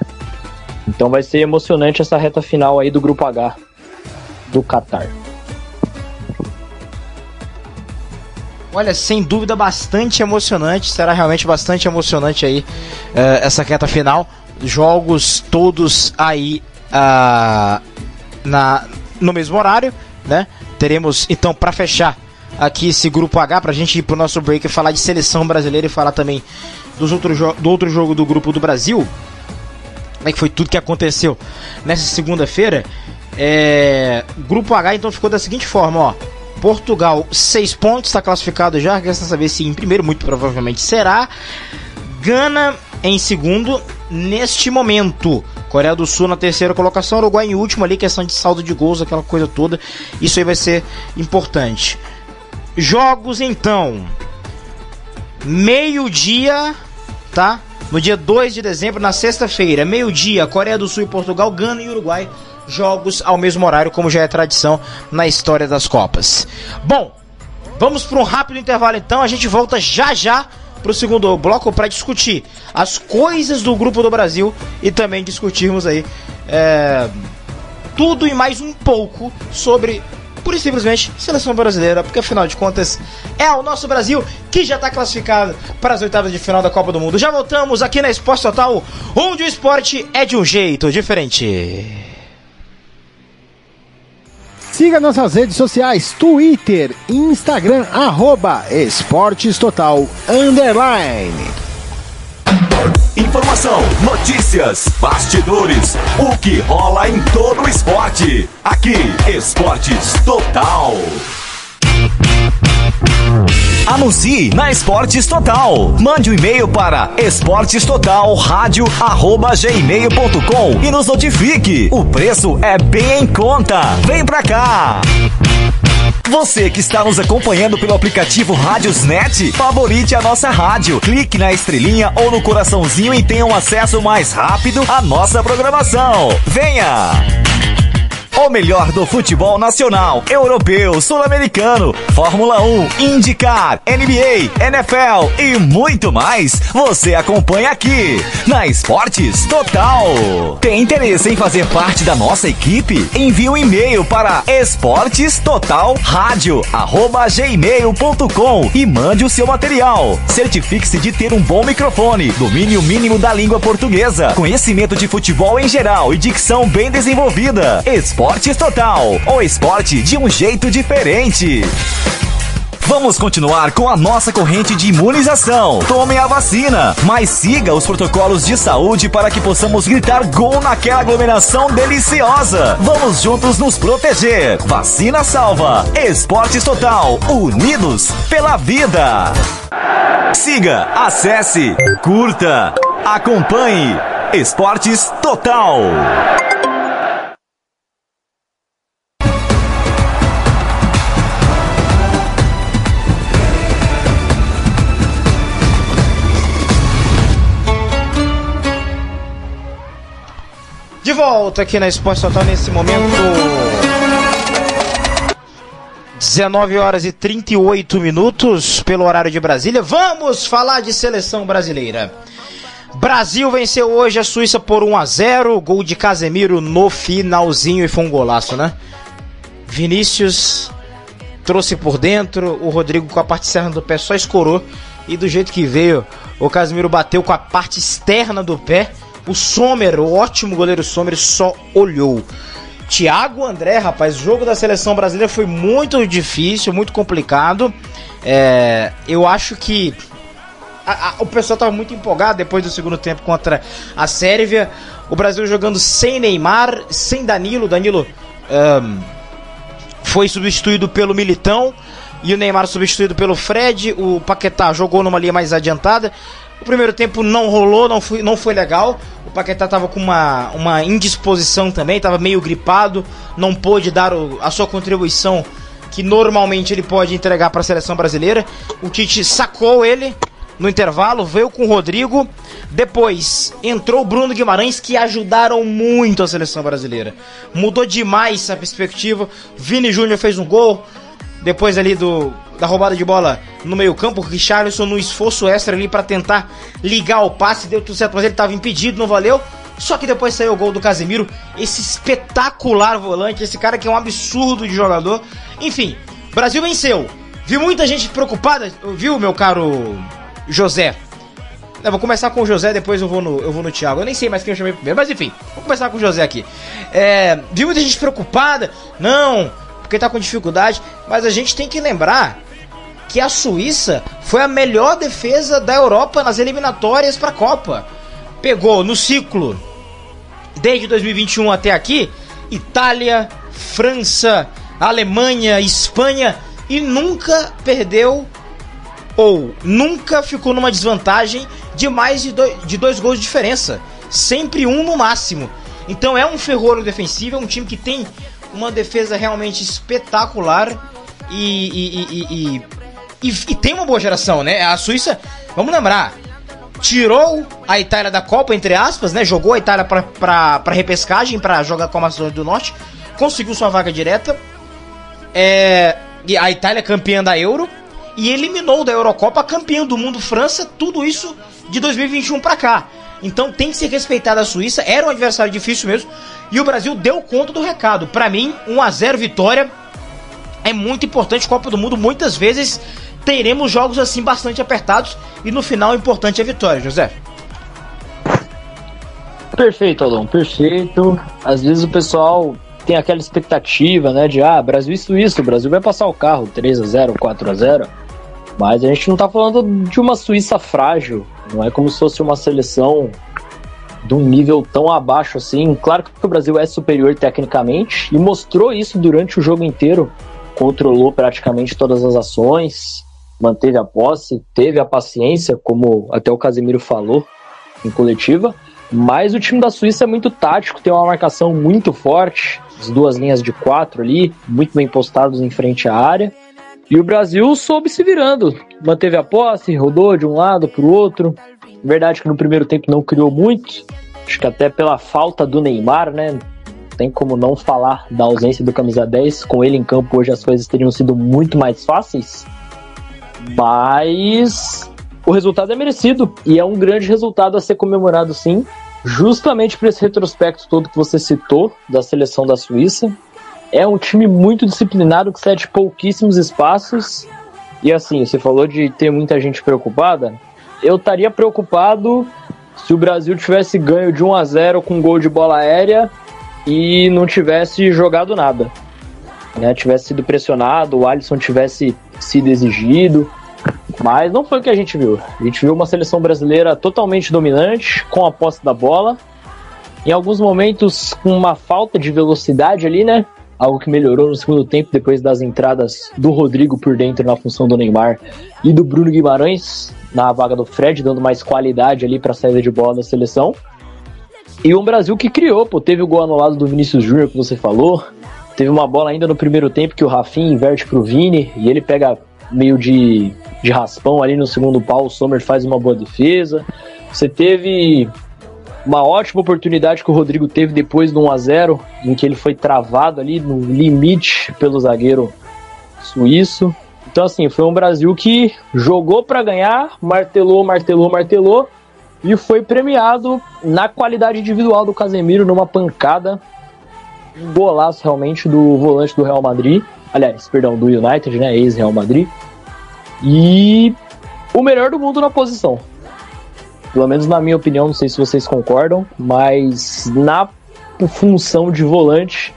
Então vai ser emocionante essa reta final aí do Grupo H do Catar. Olha, sem dúvida bastante emocionante, será realmente bastante emocionante aí essa reta final. Jogos todos aí no mesmo horário, né? Teremos então, para fechar aqui esse Grupo H, pra gente ir pro nosso break e falar de seleção brasileira e falar também do outro jogo do Grupo do Brasil, como é que foi tudo que aconteceu nessa segunda-feira. Grupo H então ficou da seguinte forma, ó: Portugal 6 pontos, está classificado já, resta saber se em primeiro, muito provavelmente será. Gana em segundo neste momento, Coreia do Sul na terceira colocação, Uruguai em último ali, questão de saldo de gols, aquela coisa toda, isso aí vai ser importante. Jogos então, meio-dia, tá? No dia 2 de dezembro, na sexta-feira, meio-dia, Coreia do Sul e Portugal, Gana e Uruguai, jogos ao mesmo horário, como já é tradição na história das Copas. Bom, vamos para um rápido intervalo então, a gente volta já para o segundo bloco para discutir as coisas do Grupo do Brasil e também discutirmos aí tudo e mais um pouco sobre, pura e simplesmente, seleção brasileira, porque afinal de contas é o nosso Brasil que já está classificado para as oitavas de final da Copa do Mundo. Já voltamos aqui na Esporte Total, onde o esporte é de um jeito diferente. Siga nossas redes sociais, Twitter, Instagram, @esportestotal_. Informação, notícias, bastidores, o que rola em todo o esporte. Aqui, Esportes Total. Anuncie na Esportes Total. Mande um e-mail para esportestotalradio@gmail.com e nos notifique. O preço é bem em conta. Vem pra cá. Você que está nos acompanhando pelo aplicativo Rádiosnet, favorite a nossa rádio, clique na estrelinha ou no coraçãozinho e tenha um acesso mais rápido à nossa programação. Venha! O melhor do futebol nacional, europeu, sul-americano, Fórmula 1, IndyCar, NBA, NFL e muito mais, você acompanha aqui na Esportes Total. Tem interesse em fazer parte da nossa equipe? Envie um e-mail para esportestotalradio@gmail.com e mande o seu material. Certifique-se de ter um bom microfone, domínio mínimo da língua portuguesa, conhecimento de futebol em geral e dicção bem desenvolvida. Esportes Total, o esporte de um jeito diferente. Vamos continuar com a nossa corrente de imunização. Tome a vacina, mas siga os protocolos de saúde para que possamos gritar gol naquela aglomeração deliciosa. Vamos juntos nos proteger. Vacina salva. Esportes Total, unidos pela vida. Siga, acesse, curta, acompanhe. Esportes Total. De volta aqui na Esporte Total nesse momento, 19 horas e 38 minutos pelo horário de Brasília. Vamos falar de seleção brasileira. Brasil venceu hoje a Suíça por 1-0, gol de Casemiro no finalzinho e foi um golaço, né? Vinícius trouxe por dentro, o Rodrigo com a parte externa do pé só escorou e do jeito que veio, o Casemiro bateu com a parte externa do pé. O Sommer, o ótimo goleiro Sommer, só olhou. Thiago André, rapaz, o jogo da seleção brasileira foi muito difícil, muito complicado. Eu acho que o pessoal estava muito empolgado depois do segundo tempo contra a Sérvia. O Brasil jogando sem Neymar, sem Danilo. Danilo foi substituído pelo Militão e o Neymar substituído pelo Fred. O Paquetá jogou numa linha mais adiantada. O primeiro tempo não rolou, não foi legal. O Paquetá tava com uma indisposição também, tava meio gripado, não pôde dar a sua contribuição que normalmente ele pode entregar para a seleção brasileira. O Tite sacou ele no intervalo, veio com o Rodrigo. Depois entrou o Bruno Guimarães, que ajudaram muito a seleção brasileira. Mudou demais a perspectiva. Vini Júnior fez um gol. Depois ali da roubada de bola no meio campo, o Richarlison no esforço extra ali para tentar ligar o passe, deu tudo certo, mas ele estava impedido, não valeu. Só que depois saiu o gol do Casemiro, esse espetacular volante, esse cara que é um absurdo de jogador. Enfim, o Brasil venceu. Vi muita gente preocupada, viu, meu caro José? Eu vou começar com o José, depois eu vou no Thiago. Eu nem sei mais quem eu chamei primeiro, mas enfim, vou começar com o José aqui. Vi muita gente preocupada, não, porque tá com dificuldade, mas a gente tem que lembrar que a Suíça foi a melhor defesa da Europa nas eliminatórias para a Copa. Pegou no ciclo, desde 2021 até aqui, Itália, França, Alemanha, Espanha, e nunca perdeu ou nunca ficou numa desvantagem de mais de dois gols de diferença. Sempre um no máximo. Então é um ferrolho defensivo, é um time que tem uma defesa realmente espetacular e tem uma boa geração, né? A Suíça, vamos lembrar, tirou a Itália da Copa, entre aspas, né? Jogou a Itália pra repescagem, pra jogar com a Macedônia do Norte, conseguiu sua vaga direta, e a Itália campeã da Euro, e eliminou da Eurocopa a campeã do mundo, França, tudo isso de 2021 pra cá. Então tem que ser respeitada a Suíça, era um adversário difícil mesmo, e o Brasil deu conta do recado. Pra mim, 1-0 vitória é muito importante. Copa do Mundo, muitas vezes teremos jogos assim bastante apertados, e no final o importante é a vitória, José. Perfeito, Alon, perfeito. Às vezes o pessoal tem aquela expectativa, né, de Brasil e Suíça, o Brasil vai passar o carro 3-0, 4-0, mas a gente não tá falando de uma Suíça frágil, não é como se fosse uma seleção de um nível tão abaixo assim. Claro que o Brasil é superior tecnicamente e mostrou isso durante o jogo inteiro, controlou praticamente todas as ações, manteve a posse, teve a paciência, como até o Casemiro falou em coletiva, mas o time da Suíça é muito tático, tem uma marcação muito forte, as duas linhas de 4 ali, muito bem postados em frente à área, e o Brasil soube se virando, manteve a posse, rodou de um lado para o outro. Verdade que no primeiro tempo não criou muito, acho que até pela falta do Neymar, né? Tem como não falar da ausência do camisa 10, com ele em campo hoje as coisas teriam sido muito mais fáceis, mas o resultado é merecido e é um grande resultado a ser comemorado, sim, justamente por esse retrospecto todo que você citou da seleção da Suíça. É um time muito disciplinado que cede pouquíssimos espaços, e assim, você falou de ter muita gente preocupada, eu estaria preocupado se o Brasil tivesse ganho de 1-0 com gol de bola aérea e não tivesse jogado nada, né? Tivesse sido pressionado, o Alisson tivesse sido exigido, mas não foi o que a gente viu. A gente viu uma seleção brasileira totalmente dominante, com a posse da bola, em alguns momentos com uma falta de velocidade ali, né? Algo que melhorou no segundo tempo depois das entradas do Rodrigo por dentro na função do Neymar e do Bruno Guimarães na vaga do Fred, dando mais qualidade ali para a saída de bola da seleção. E um Brasil que criou, teve o gol anulado do Vinícius Júnior que você falou, teve uma bola ainda no primeiro tempo que o Rafinha inverte pro Vini e ele pega meio de raspão ali no segundo pau, o Sommer faz uma boa defesa. Você teve uma ótima oportunidade que o Rodrigo teve depois do 1-0, em que ele foi travado ali no limite pelo zagueiro suíço. Então assim, foi um Brasil que jogou para ganhar, martelou e foi premiado na qualidade individual do Casemiro, numa pancada, um golaço realmente do volante do Real Madrid, do United, né, ex-Real Madrid, e o melhor do mundo na posição. Pelo menos na minha opinião, não sei se vocês concordam, mas na função de volante,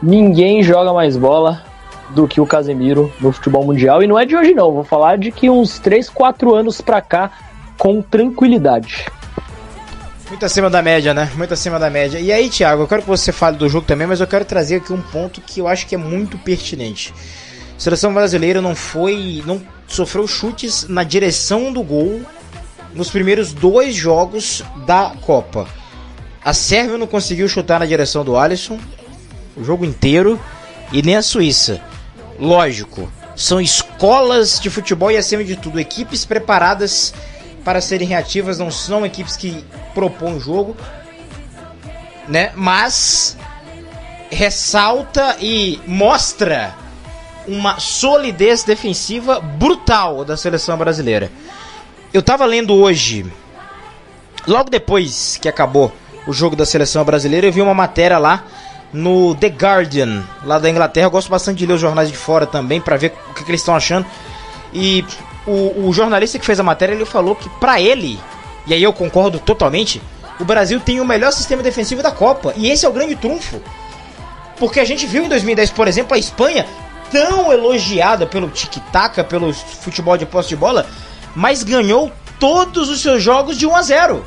ninguém joga mais bola do que o Casemiro no futebol mundial. E não é de hoje não, vou falar de que uns 3, 4 anos pra cá, com tranquilidade. Muito acima da média, né? Muito acima da média. E aí, Thiago, eu quero que você fale do jogo também, mas eu quero trazer aqui um ponto que eu acho que é muito pertinente. A seleção brasileira não sofreu chutes na direção do gol nos primeiros 2 jogos da Copa. A Sérvia não conseguiu chutar na direção do Alisson o jogo inteiro, e nem a Suíça. Lógico, são escolas de futebol e, acima de tudo, equipes preparadas para serem reativas, não são equipes que propõem jogo, né? Mas ressalta e mostra uma solidez defensiva brutal da seleção brasileira. Eu tava lendo hoje, logo depois que acabou o jogo da seleção brasileira, eu vi uma matéria lá no The Guardian, lá da Inglaterra. Eu gosto bastante de ler os jornais de fora também, pra ver o que eles estão achando. E o jornalista que fez a matéria, ele falou que pra ele, e aí eu concordo totalmente, o Brasil tem o melhor sistema defensivo da Copa. E esse é o grande trunfo. Porque a gente viu em 2010, por exemplo, a Espanha tão elogiada pelo tic-tac, pelo futebol de posse de bola, mas ganhou todos os seus jogos de 1-0,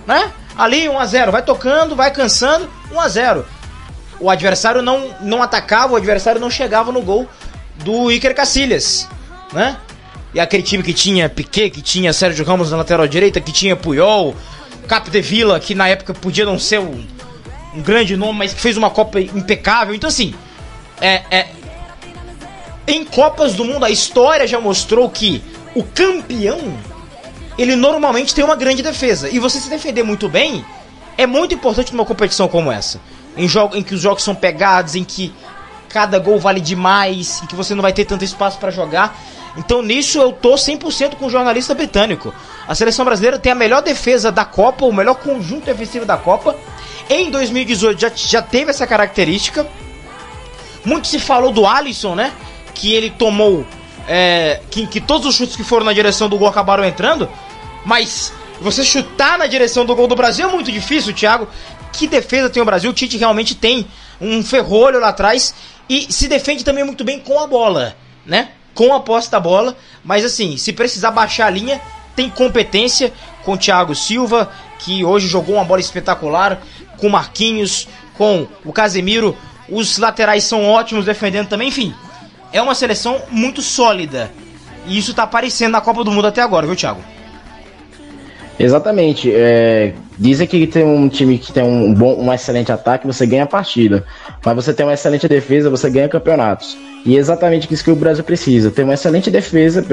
né? Ali 1-0, vai tocando, vai cansando, 1-0. O adversário não atacava, o adversário não chegava no gol do Iker Casillas, né? E aquele time que tinha Piqué, que tinha Sérgio Ramos na lateral direita, que tinha Puyol, Capdevila, que na época podia não ser um grande nome, mas que fez uma Copa impecável. Então assim, em Copas do Mundo a história já mostrou que o campeão ele normalmente tem uma grande defesa. E você se defender muito bem é muito importante numa competição como essa. Em que os jogos são pegados, em que cada gol vale demais, em que você não vai ter tanto espaço para jogar. Então nisso eu tô 100% com o jornalista britânico. A seleção brasileira tem a melhor defesa da Copa, o melhor conjunto defensivo da Copa. Em 2018 já teve essa característica. Muito se falou do Alisson, né? Que ele tomou... que todos os chutes que foram na direção do gol acabaram entrando. Mas você chutar na direção do gol do Brasil é muito difícil, Thiago. Que defesa tem o Brasil? O Tite realmente tem um ferrolho lá atrás. E se defende também muito bem com a bola, né? Com a posse da bola. Mas assim, se precisar baixar a linha, tem competência com o Thiago Silva, que hoje jogou uma bola espetacular, com o Marquinhos, com o Casemiro. Os laterais são ótimos defendendo também. Enfim, é uma seleção muito sólida. E isso tá aparecendo na Copa do Mundo até agora, viu, Thiago? Exatamente. Dizem que tem um time que tem um excelente ataque, você ganha a partida. Mas você tem uma excelente defesa, você ganha campeonatos. E é exatamente isso que o Brasil precisa. Ter uma excelente defesa,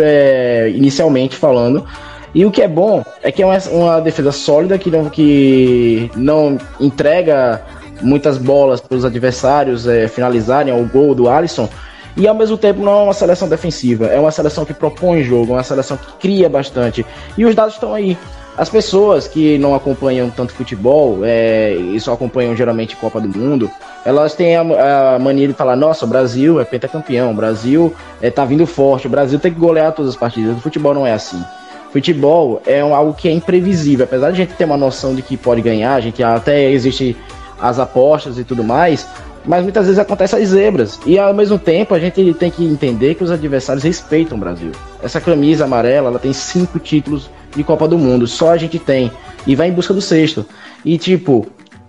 inicialmente falando. E o que é bom é que é uma defesa sólida, que não entrega muitas bolas para os adversários finalizarem o gol do Alisson. E ao mesmo tempo não é uma seleção defensiva. É uma seleção que propõe jogo, uma seleção que cria bastante. E os dados estão aí. As pessoas que não acompanham tanto futebol e só acompanham geralmente Copa do Mundo, elas têm a mania de falar: nossa, o Brasil é pentacampeão, o Brasil tá vindo forte, o Brasil tem que golear todas as partidas. O futebol não é assim. Futebol é algo que é imprevisível. Apesar de a gente ter uma noção de que pode ganhar, a gente até existe as apostas e tudo mais, mas muitas vezes acontecem as zebras. E ao mesmo tempo a gente tem que entender que os adversários respeitam o Brasil. Essa camisa amarela, ela tem 5 títulos de Copa do Mundo, só a gente tem, e vai em busca do 6º. E tipo,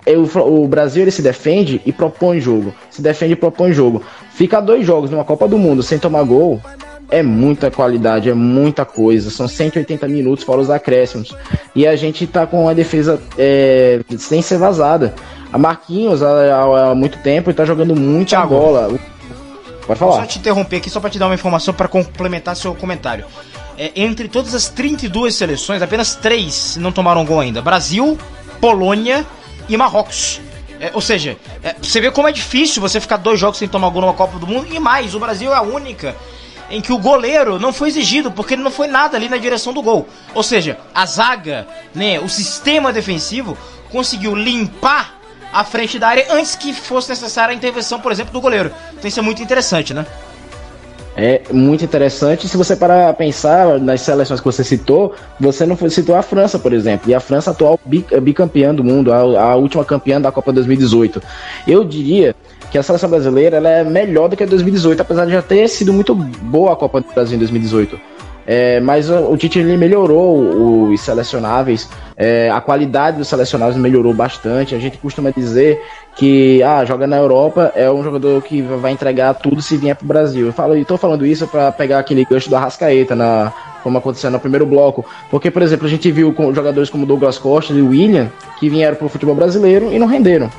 o Brasil ele se defende e propõe jogo, se defende e propõe jogo. Ficar 2 jogos numa Copa do Mundo sem tomar gol é muita qualidade, é muita coisa. São 180 minutos fora os acréscimos, e a gente tá com a defesa sem ser vazada. A Marquinhos há muito tempo e tá jogando muita bola. Pode falar. Só te interromper aqui, só para te dar uma informação para complementar seu comentário. Entre todas as 32 seleções, apenas 3 não tomaram gol ainda: Brasil, Polônia e Marrocos. Ou seja, você vê como é difícil você ficar 2 jogos sem tomar gol numa Copa do Mundo. E mais, o Brasil é a única em que o goleiro não foi exigido, porque ele não foi nada ali na direção do gol. Ou seja, a zaga, né, o sistema defensivo conseguiu limpar a frente da área antes que fosse necessária a intervenção, por exemplo, do goleiro. Então isso é muito interessante, né? É muito interessante. Se você parar a pensar nas seleções que você citou, você não citou a França, por exemplo. E a França atual bicampeã do mundo, a última campeã da Copa 2018. Eu diria que a seleção brasileira ela é melhor do que a 2018, apesar de já ter sido muito boa a Copa do Brasil em 2018. Mas o Tite ele melhorou os selecionáveis, a qualidade dos selecionáveis melhorou bastante. A gente costuma dizer que joga na Europa, é um jogador que vai entregar tudo se vier pro Brasil. Eu tô falando isso para pegar aquele gancho do Arrascaeta, como aconteceu no primeiro bloco, porque, por exemplo, a gente viu jogadores como Douglas Costa e William que vieram pro futebol brasileiro e não renderam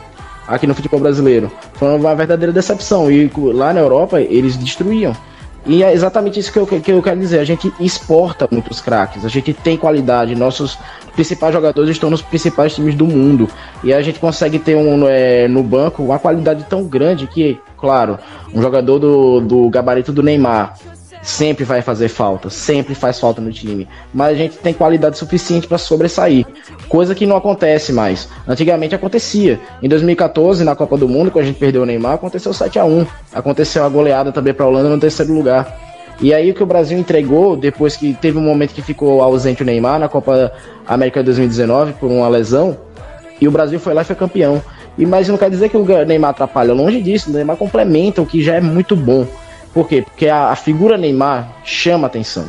aqui no futebol brasileiro. Foi uma verdadeira decepção, e lá na Europa eles destruíam. E é exatamente isso que eu quero dizer. A gente exporta muitos craques, a gente tem qualidade, nossos principais jogadores estão nos principais times do mundo, e a gente consegue ter no banco uma qualidade tão grande que, claro, um jogador do gabarito do Neymar sempre vai fazer falta, sempre faz falta no time, mas a gente tem qualidade suficiente para sobressair, coisa que não acontece mais. Antigamente acontecia. Em 2014, na Copa do Mundo, quando a gente perdeu o Neymar, aconteceu 7-1, aconteceu a goleada também para a Holanda no 3º lugar. E aí o que o Brasil entregou, depois que teve um momento que ficou ausente o Neymar na Copa América de 2019 por uma lesão, e o Brasil foi lá e foi campeão. Mas não quer dizer que o Neymar atrapalha, longe disso, o Neymar complementa, o que já é muito bom. Por quê? Porque a figura Neymar chama atenção.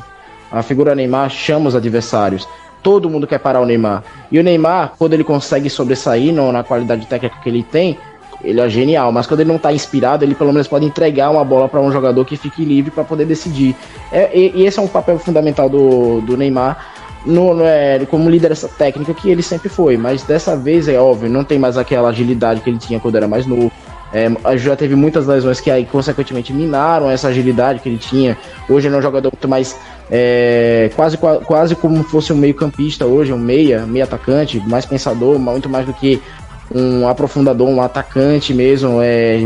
A figura Neymar chama os adversários. Todo mundo quer parar o Neymar. E o Neymar, quando ele consegue sobressair na qualidade técnica que ele tem, ele é genial. Mas quando ele não está inspirado, ele pelo menos pode entregar uma bola para um jogador que fique livre para poder decidir. E esse é um papel fundamental do Neymar, como liderança técnica que ele sempre foi. Mas dessa vez, é óbvio, não tem mais aquela agilidade que ele tinha quando era mais novo. Já teve muitas lesões que aí consequentemente minaram essa agilidade que ele tinha. Hoje ele é um jogador muito mais quase como fosse um meio campista hoje, um meio atacante, mais pensador, muito mais do que um aprofundador, um atacante mesmo,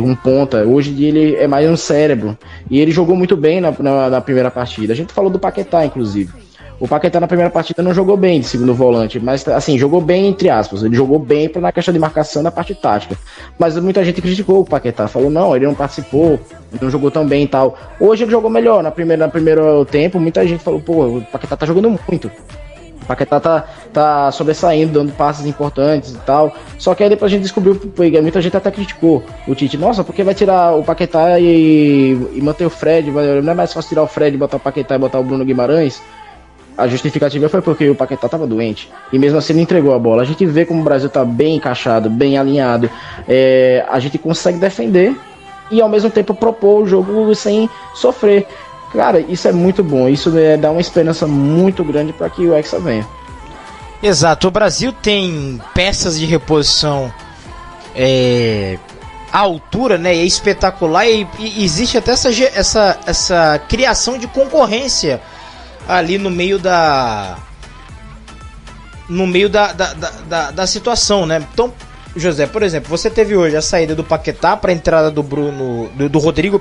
um ponta. Hoje em dia ele é mais um cérebro, e ele jogou muito bem na primeira partida. A gente falou do Paquetá, inclusive. O Paquetá na primeira partida não jogou bem de segundo volante, mas assim, jogou bem entre aspas. Ele jogou bem na questão de marcação da parte tática. Mas muita gente criticou o Paquetá, falou, não, ele não participou, ele não jogou tão bem e tal. Hoje ele jogou melhor, no primeiro tempo, muita gente falou, pô, o Paquetá tá jogando muito. O Paquetá tá sobressaindo, dando passes importantes e tal. Só que aí depois a gente descobriu, muita gente até criticou o Tite. Nossa, por que vai tirar o Paquetá e manter o Fred? Não é mais fácil tirar o Fred, botar o Paquetá e botar o Bruno Guimarães? A justificativa foi porque o Paquetá estava doente. E mesmo assim ele entregou a bola. A gente vê como o Brasil está bem encaixado, bem alinhado. A gente consegue defender e ao mesmo tempo propor o jogo sem sofrer. Cara, isso é muito bom. Isso dá uma esperança muito grande para que o Hexa venha. Exato. O Brasil tem peças de reposição à altura, né? É espetacular. E existe até essa criação de concorrência ali no meio da situação, né? Então, José, por exemplo, você teve hoje a saída do Paquetá para a entrada do Rodrigo,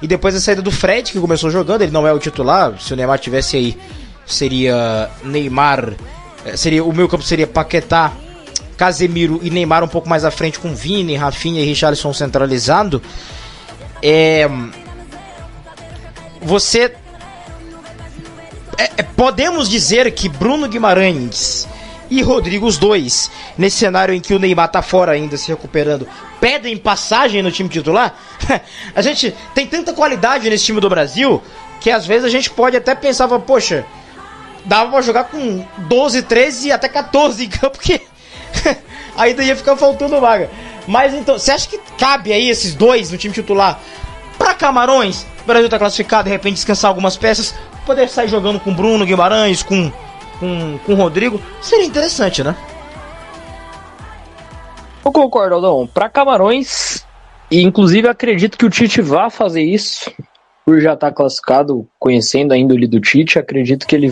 e depois a saída do Fred, que começou jogando. Ele não é o titular. Se o Neymar tivesse aí, seria Neymar, o meio campo seria Paquetá, Casemiro e Neymar um pouco mais à frente, com Vini, Rafinha e Richarlison centralizado. Podemos dizer que Bruno Guimarães e Rodrigo, os dois, nesse cenário em que o Neymar tá fora ainda, se recuperando, pedem passagem no time titular? A gente tem tanta qualidade nesse time do Brasil que às vezes a gente pode até pensar, poxa, dava pra jogar com 12, 13 e até 14 em campo, porque ainda ia ficar faltando vaga. Mas então, você acha que cabe aí esses dois no time titular pra Camarões? O Brasil tá classificado, de repente descansar algumas peças, poder sair jogando com Bruno Guimarães, com Rodrigo, seria interessante, né? Eu concordo, Aldão. Para Camarões, e inclusive acredito que o Tite vá fazer isso, por já estar classificado, conhecendo a índole do Tite, acredito que ele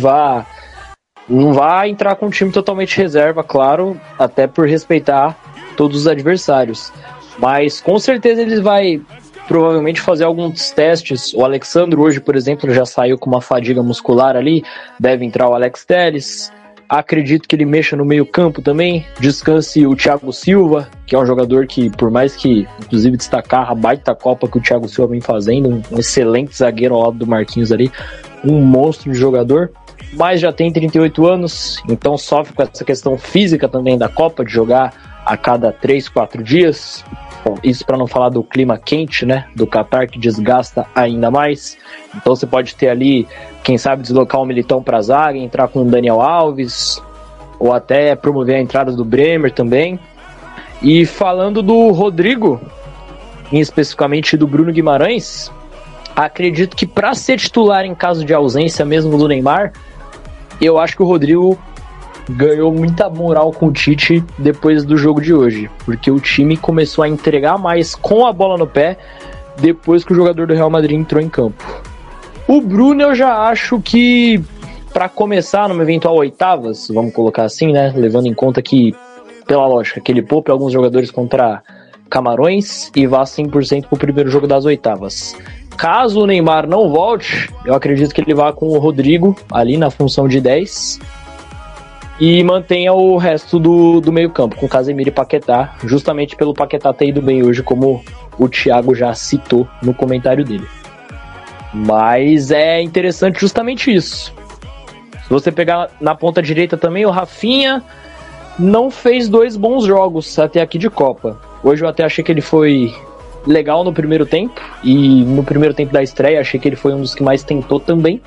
não vai entrar com o time totalmente reserva, claro, até por respeitar todos os adversários. Mas com certeza ele vai provavelmente fazer alguns testes. O Alexandre hoje, por exemplo, já saiu com uma fadiga muscular ali, deve entrar o Alex Telles. Acredito que ele mexa no meio campo também, descanse o Thiago Silva, que é um jogador que, por mais que inclusive destacar a baita Copa que o Thiago Silva vem fazendo, um excelente zagueiro ao lado do Marquinhos ali, um monstro de jogador, mas já tem 38 anos, então sofre com essa questão física também da Copa, de jogar a cada 3, 4 dias. Bom, isso para não falar do clima quente, né, do Qatar, que desgasta ainda mais. Então você pode ter ali, quem sabe, deslocar o Militão para a zaga, entrar com o Daniel Alves, ou até promover a entrada do Bremer também. E falando do Rodrigo, e especificamente do Bruno Guimarães, acredito que para ser titular em caso de ausência mesmo do Neymar, eu acho que o Rodrigo ganhou muita moral com o Tite depois do jogo de hoje, porque o time começou a entregar mais com a bola no pé depois que o jogador do Real Madrid entrou em campo. O Bruno eu já acho que, para começar numa eventual oitavas, vamos colocar assim, né, levando em conta que, pela lógica, que ele poupe alguns jogadores contra Camarões e vá 100% pro primeiro jogo das oitavas. Caso o Neymar não volte, eu acredito que ele vá com o Rodrigo ali na função de 10 e mantenha o resto do meio campo, com Casemiro e Paquetá, justamente pelo Paquetá ter ido bem hoje, como o Thiago já citou no comentário dele. Mas é interessante justamente isso. Se você pegar na ponta direita também, o Rafinha não fez 2 bons jogos até aqui de Copa. Hoje eu até achei que ele foi legal no primeiro tempo, e no primeiro tempo da estreia achei que ele foi um dos que mais tentou também.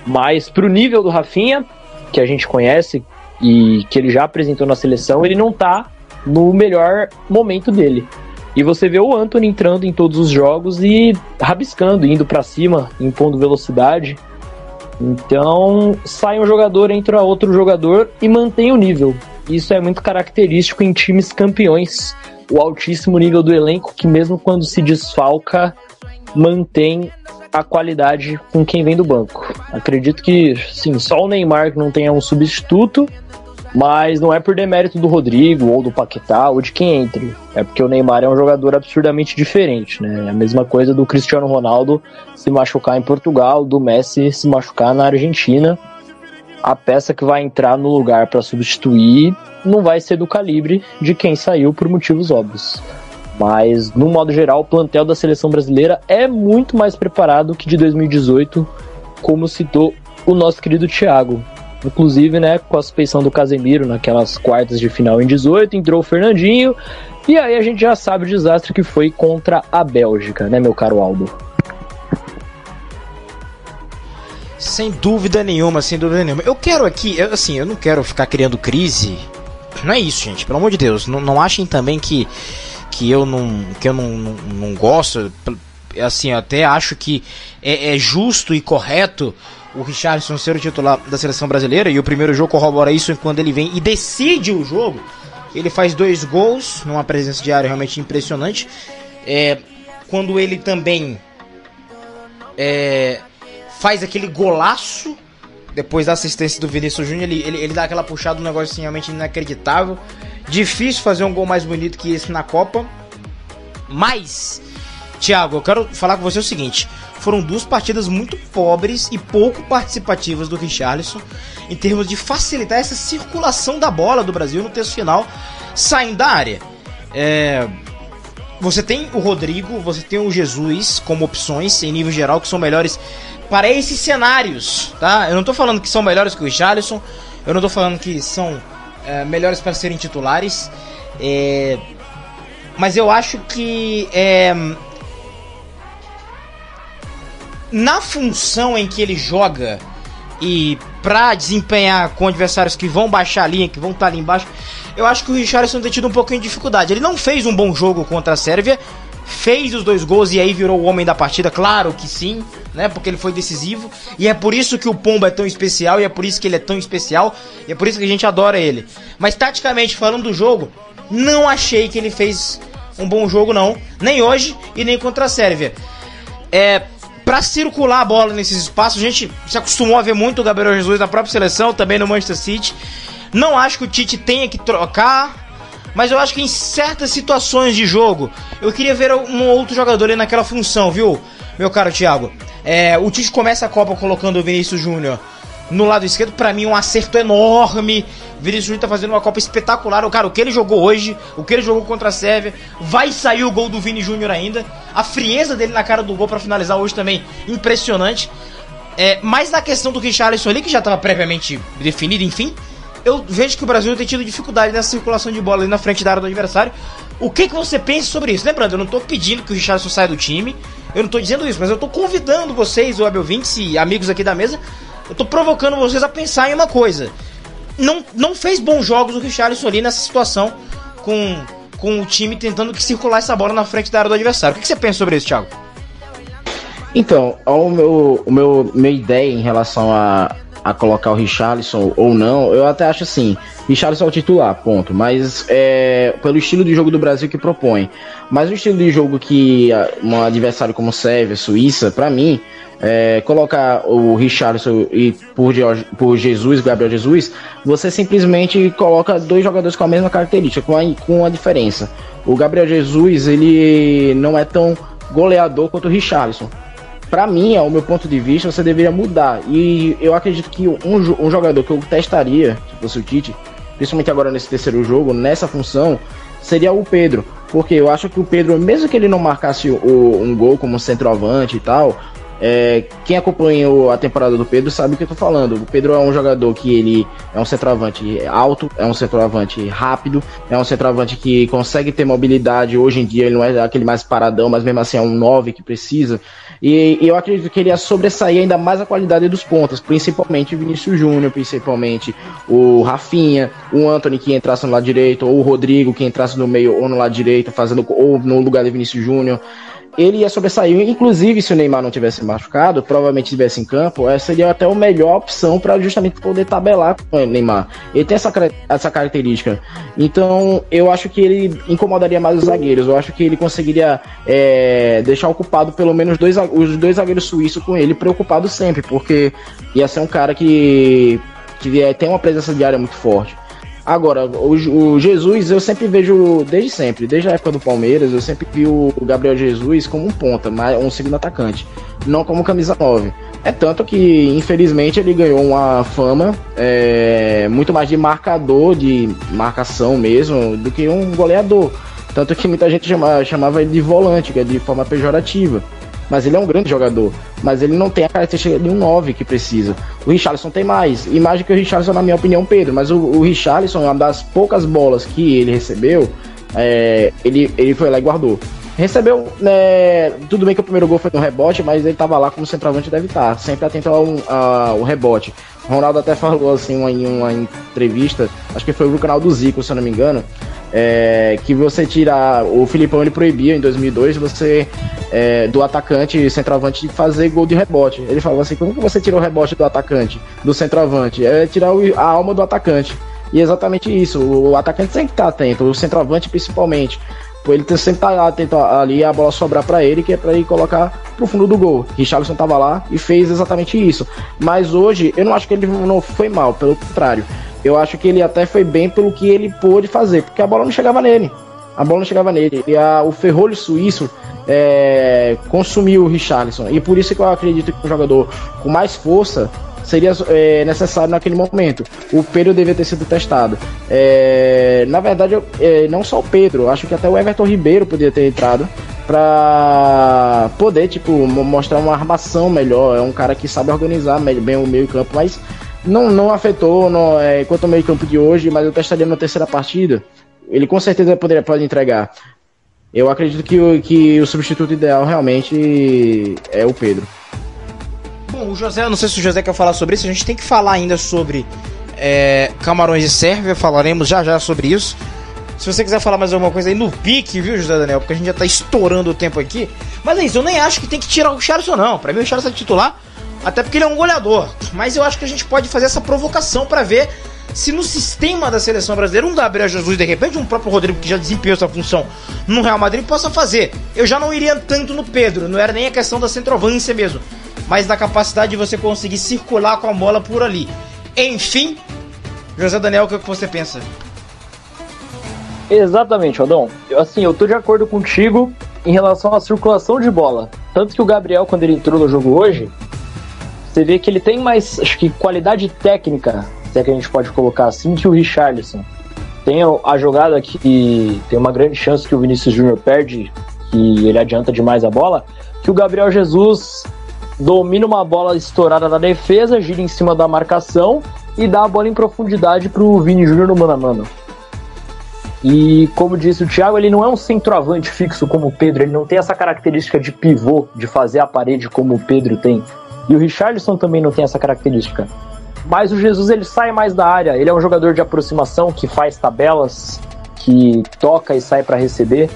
Mas pro nível do Rafinha, que a gente conhece e que ele já apresentou na seleção, ele não tá no melhor momento dele. E você vê o Antony entrando em todos os jogos e rabiscando, indo pra cima, impondo velocidade. Então sai um jogador, entra outro jogador e mantém o nível. Isso é muito característico em times campeões, o altíssimo nível do elenco, que mesmo quando se desfalca, mantém a qualidade com quem vem do banco. Acredito que, sim, só o Neymar que não tenha um substituto, mas não é por demérito do Rodrigo ou do Paquetá ou de quem entre. É porque o Neymar é um jogador absurdamente diferente, né? É a mesma coisa do Cristiano Ronaldo se machucar em Portugal, do Messi se machucar na Argentina. A peça que vai entrar no lugar para substituir não vai ser do calibre de quem saiu por motivos óbvios. Mas, no modo geral, o plantel da seleção brasileira é muito mais preparado que de 2018, como citou o nosso querido Thiago. Inclusive, né, com a suspeição do Casemiro naquelas quartas de final em 18, entrou o Fernandinho, e aí a gente já sabe o desastre que foi contra a Bélgica, né, meu caro Aldo? Sem dúvida nenhuma, sem dúvida nenhuma. Eu quero aqui, eu não quero ficar criando crise. Não é isso, gente, pelo amor de Deus. Não achem também que eu não gosto. Assim, eu até acho que é justo e correto o Richarlison ser o titular da seleção brasileira, e o primeiro jogo corrobora isso quando ele vem e decide o jogo. Ele faz 2 gols, numa presença de área realmente impressionante. Quando ele também faz aquele golaço, depois da assistência do Vinícius Júnior, ele dá aquela puxada, um negócio assim, realmente inacreditável. Difícil fazer um gol mais bonito que esse na Copa. Mas, Thiago, eu quero falar com você o seguinte: foram 2 partidas muito pobres e pouco participativas do Richarlison em termos de facilitar essa circulação da bola do Brasil no terço final, saindo da área. Você tem o Rodrigo, você tem o Jesus como opções em nível geral que são melhores para esses cenários, tá? Eu não tô falando que são melhores que o Richarlison, eu não tô falando que são melhores para serem titulares, mas eu acho que na função em que ele joga e para desempenhar com adversários que vão baixar a linha, que vão estar ali embaixo, eu acho que o Richarlison tem tido um pouquinho de dificuldade. Ele não fez um bom jogo contra a Sérvia, fez os 2 gols e aí virou o homem da partida, claro que sim, né? Porque ele foi decisivo, e é por isso que o Pombo é tão especial, e é por isso que ele é tão especial, e é por isso que a gente adora ele. Mas taticamente falando do jogo, não achei que ele fez um bom jogo não, nem hoje e nem contra a Sérvia. Pra circular a bola nesses espaços, a gente se acostumou a ver muito o Gabriel Jesus na própria seleção, também no Manchester City. Não acho que o Tite tenha que trocar, mas eu acho que em certas situações de jogo eu queria ver um outro jogador ali naquela função, viu, meu caro Thiago? O Tite começa a Copa colocando o Vinícius Júnior no lado esquerdo, pra mim um acerto enorme. O Vinícius Júnior tá fazendo uma Copa espetacular. O que ele jogou hoje, o que ele jogou contra a Sérvia, vai sair o gol do Vini Júnior ainda. A frieza dele na cara do gol pra finalizar hoje também, impressionante. Mas na questão do Richarlison ali, que já estava previamente definido, enfim, eu vejo que o Brasil tem tido dificuldade nessa circulação de bola ali na frente da área do adversário. O que você pensa sobre isso? Lembrando, eu não tô pedindo que o Richarlison saia do time, eu não tô dizendo isso, mas eu tô convidando vocês, web ouvintes e amigos aqui da mesa, eu tô provocando vocês a pensar em uma coisa. Não fez bons jogos o Richarlison ali nessa situação, com o time tentando que circular essa bola na frente da área do adversário. O que você pensa sobre isso, Thiago? Então, minha ideia em relação a colocar o Richarlison ou não, eu até acho assim, Richarlison é o titular, ponto, mas pelo estilo de jogo do Brasil que propõe, mas o estilo de jogo que um adversário como Sérvia, Suíça, pra mim, colocar o Richarlison e por Jesus, Gabriel Jesus, você simplesmente coloca 2 jogadores com a mesma característica, com a diferença. O Gabriel Jesus, ele não é tão goleador quanto o Richarlison. Pra mim, ao meu ponto de vista, você deveria mudar. E eu acredito que um jogador que eu testaria, se fosse o Tite, principalmente agora nesse terceiro jogo, nessa função, seria o Pedro. Porque eu acho que o Pedro, mesmo que ele não marcasse um gol como centroavante e tal, quem acompanhou a temporada do Pedro sabe o que eu tô falando. O Pedro é um jogador que ele é um centroavante alto, é um centroavante rápido, é um centroavante que consegue ter mobilidade. Hoje em dia ele não é aquele mais paradão, mas mesmo assim é um 9 que precisa. E eu acredito que ele ia sobressair ainda mais a qualidade dos pontas, principalmente o Vinícius Júnior, principalmente o Rafinha, o Antony que entrasse no lado direito, ou o Rodrigo que entrasse no meio ou no lado direito, ou no lugar de Vinícius Júnior. ele ia sobressair. Inclusive, se o Neymar não tivesse machucado, provavelmente estivesse em campo, essa seria até a melhor opção para justamente poder tabelar com o Neymar. Ele tem essa característica. Então, eu acho que ele incomodaria mais os zagueiros. Eu acho que ele conseguiria deixar ocupado pelo menos os dois zagueiros suíços com ele, preocupado sempre, porque ia ser um cara que tem uma presença de área muito forte. Agora, o Jesus, eu sempre vejo, desde a época do Palmeiras, eu sempre vi o Gabriel Jesus como um ponta, um segundo atacante, não como camisa 9. É tanto que, infelizmente, ele ganhou uma fama muito mais de marcador, de marcação mesmo, do que um goleador. Tanto que muita gente chamava ele de volante, que é de forma pejorativa. Mas ele é um grande jogador, mas ele não tem a característica de um 9 que precisa. O Richarlison tem mais que o Richarlison, na minha opinião, Pedro, mas o Richarlison, uma das poucas bolas que ele recebeu, ele foi lá e guardou. Recebeu, tudo bem que o primeiro gol foi no rebote, mas ele estava lá como centroavante deve estar, sempre atento ao rebote. O Ronaldo até falou assim em uma entrevista, acho que foi no canal do Zico, se eu não me engano, que você tira, o Filipão ele proibia em 2002 você do atacante centroavante de fazer gol de rebote. Ele falou assim: como que você tira o rebote do atacante, do centroavante? É tirar a alma do atacante. E é exatamente isso, o atacante sempre está atento, o centroavante principalmente. Ele sempre tá atento ali a bola sobrar para ele, que é para ele colocar pro fundo do gol. Richarlison tava lá e fez exatamente isso. Mas hoje eu não acho que ele não foi mal, pelo contrário. Eu acho que ele até foi bem pelo que ele pôde fazer, porque a bola não chegava nele. E o ferrolho suíço consumiu o Richarlison. E por isso que eu acredito que um jogador com mais força seria necessário naquele momento. O Pedro devia ter sido testado. Na verdade, não só o Pedro, acho que até o Everton Ribeiro poderia ter entrado para poder mostrar uma armação melhor. É um cara que sabe organizar bem o meio campo, mas não afetou quanto ao meio campo de hoje, mas eu testaria na terceira partida. Ele com certeza pode entregar. Eu acredito que o substituto ideal realmente é o Pedro. Bom, o José, não sei se o José quer falar sobre isso, a gente tem que falar ainda sobre Camarões e Sérvia, falaremos já sobre isso. Se você quiser falar mais alguma coisa aí no pique, viu, José Daniel, porque a gente já tá estourando o tempo aqui. Mas é isso, eu nem acho que tem que tirar o Richarlison não, pra mim o Richarlison é titular, até porque ele é um goleador. Mas eu acho que a gente pode fazer essa provocação pra ver se no sistema da seleção brasileira um Gabriel Jesus, de repente um próprio Rodrigo que já desempenhou essa função no Real Madrid possa fazer. Eu já não iria tanto no Pedro, não era nem a questão da centroavância mesmo, mas da capacidade de você conseguir circular com a bola por ali. Enfim, José Daniel, o que você pensa? Exatamente, Aldão. Eu tô de acordo contigo em relação à circulação de bola. Tanto que o Gabriel, quando ele entrou no jogo hoje, você vê que ele tem mais, acho que, qualidade técnica, se é que a gente pode colocar assim, que o Richarlison. Tem a jogada que tem uma grande chance que o Vinícius Júnior perde, que ele adianta demais a bola, que o Gabriel Jesus domina uma bola estourada na defesa, gira em cima da marcação e dá a bola em profundidade pro Vini Júnior no mano a mano. E como disse o Thiago, ele não é um centroavante fixo como o Pedro, ele não tem essa característica de pivô, de fazer a parede como o Pedro tem. E o Richarlison também não tem essa característica. Mas o Jesus, ele sai mais da área, ele é um jogador de aproximação, que faz tabelas, que toca e sai para receber.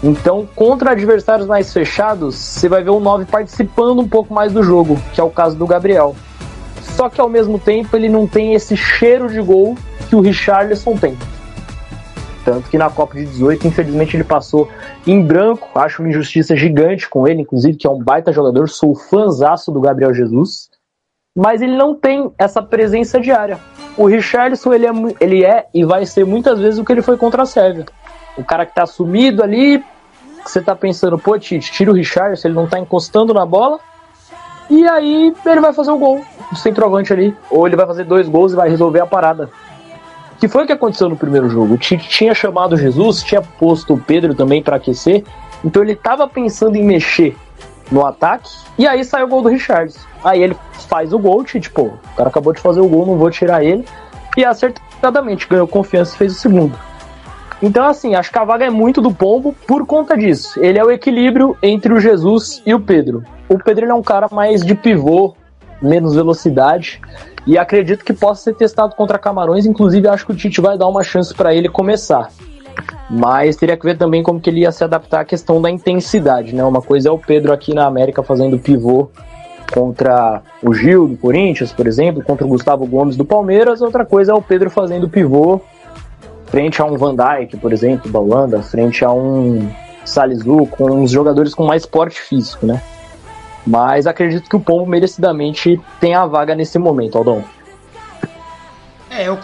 Então, contra adversários mais fechados, você vai ver o 9 participando um pouco mais do jogo, que é o caso do Gabriel. Só que ao mesmo tempo ele não tem esse cheiro de gol que o Richarlison tem. Tanto que na Copa de 18, infelizmente, ele passou em branco. Acho uma injustiça gigante com ele, inclusive, que é um baita jogador. Sou fãzaço do Gabriel Jesus. Mas ele não tem essa presença diária. O Richarlison, ele é e vai ser muitas vezes o que ele foi contra a Sérvia. O cara que tá sumido ali, que você tá pensando, pô, Tite, tira o Richarlison, ele não tá encostando na bola. E aí ele vai fazer o gol do centroavante ali. Ou ele vai fazer 2 gols e vai resolver a parada. Que foi o que aconteceu no primeiro jogo. O Tite tinha chamado o Jesus, tinha posto o Pedro também para aquecer, então ele tava pensando em mexer no ataque, e aí saiu o gol do Richarlison. Aí ele faz o gol, Tite, pô, o cara acabou de fazer o gol, não vou tirar ele, e acertadamente ganhou confiança e fez o segundo. Então assim, acho que a vaga é muito do Pombo por conta disso. Ele é o equilíbrio entre o Jesus e o Pedro. O Pedro ele é um cara mais de pivô, menos velocidade, e acredito que possa ser testado contra Camarões. Inclusive acho que o Tite vai dar uma chance para ele começar. Mas teria que ver também como que ele ia se adaptar à questão da intensidade, né? Uma coisa é o Pedro aqui na América fazendo pivô contra o Gil do Corinthians, por exemplo, contra o Gustavo Gomes do Palmeiras, outra coisa é o Pedro fazendo pivô frente a um Van Dijk, por exemplo, da Holanda, frente a um Salisu, com uns jogadores com mais porte físico, né? Mas acredito que o Pombo merecidamente tem a vaga nesse momento, Aldão. Eu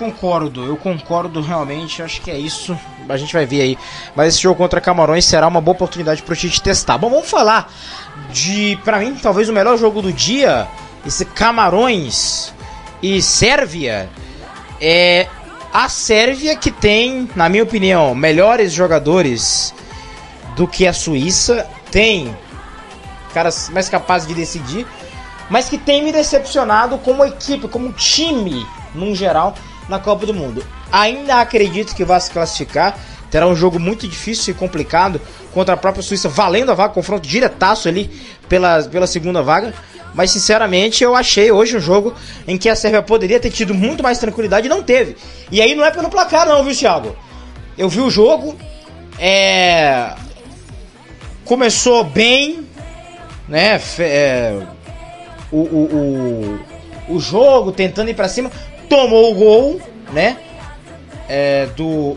concordo realmente, acho que é isso, a gente vai ver aí. Mas esse jogo contra Camarões será uma boa oportunidade pro Tite testar. Bom, vamos falar de, pra mim, talvez o melhor jogo do dia, esse Camarões e Sérvia. A Sérvia que tem, na minha opinião, melhores jogadores do que a Suíça, tem caras mais capazes de decidir, mas que tem me decepcionado como equipe, como time, num geral, na Copa do Mundo. Ainda acredito que vai se classificar, terá um jogo muito difícil e complicado contra a própria Suíça, valendo a vaga, confronto diretaço ali pela segunda vaga. Mas sinceramente eu achei hoje um jogo em que a Sérvia poderia ter tido muito mais tranquilidade e não teve. E aí não é pelo placar não, viu, Thiago? Eu vi o jogo, começou bem, né? O jogo tentando ir pra cima, tomou o gol, né? Do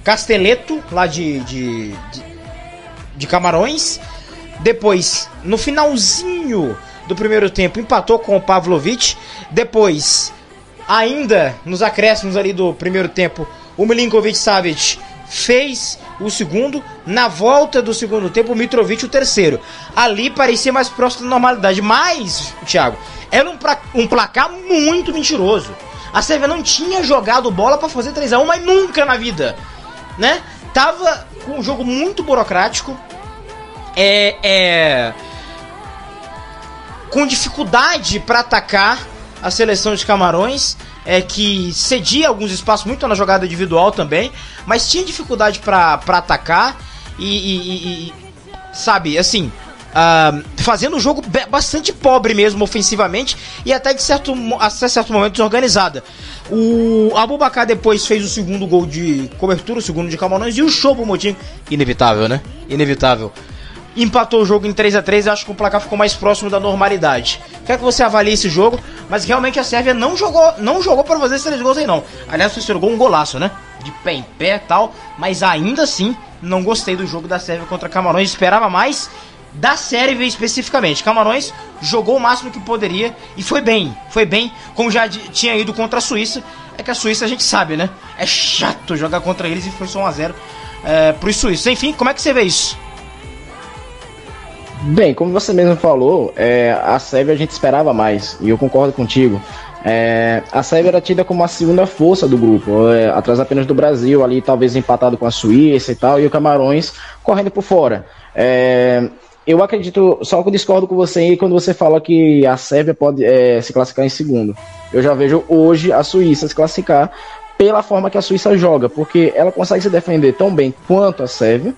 Casteleto lá de Camarões. Depois, no finalzinho do primeiro tempo, empatou com o Pavlovic. Depois, ainda nos acréscimos ali do primeiro tempo, o Milinkovic-Savic fez o segundo. Na volta do segundo tempo, o Mitrovic o terceiro. Ali parecia mais próximo da normalidade. Mas, Thiago, era um placar muito mentiroso. A Sérvia não tinha jogado bola para fazer 3-1, mas nunca na vida, né? Tava com um jogo muito burocrático, com dificuldade para atacar a seleção de Camarões, que cedia alguns espaços muito na jogada individual também, mas tinha dificuldade para atacar e sabe, assim, fazendo um jogo bastante pobre mesmo ofensivamente e até certo momento desorganizada. O Abubakar depois fez o segundo gol de cobertura, o segundo de Camarões, e o Choupo-Moting, inevitável, né? Inevitável. Empatou o jogo em 3-3, acho que o placar ficou mais próximo da normalidade. Quero que você avalie esse jogo, mas realmente a Sérvia não jogou para fazer esses 3 gols aí não. Aliás, o terceiro gol um golaço, né? De pé em pé e tal, mas ainda assim não gostei do jogo da Sérvia contra Camarões, esperava mais da Sérvia especificamente. Camarões jogou o máximo que poderia e foi bem, como já tinha ido contra a Suíça. É que a Suíça a gente sabe, né? É chato jogar contra eles e foi só 1-0 pros suíços. Enfim, como é que você vê isso? Bem, como você mesmo falou, a Sérvia a gente esperava mais, e eu concordo contigo. A Sérvia era tida como a segunda força do grupo, atrás apenas do Brasil, ali talvez empatado com a Suíça e tal, e o Camarões correndo por fora. Eu acredito, só que eu discordo com você aí quando você fala que a Sérvia pode se classificar em segundo. Eu já vejo hoje a Suíça se classificar pela forma que a Suíça joga, porque ela consegue se defender tão bem quanto a Sérvia,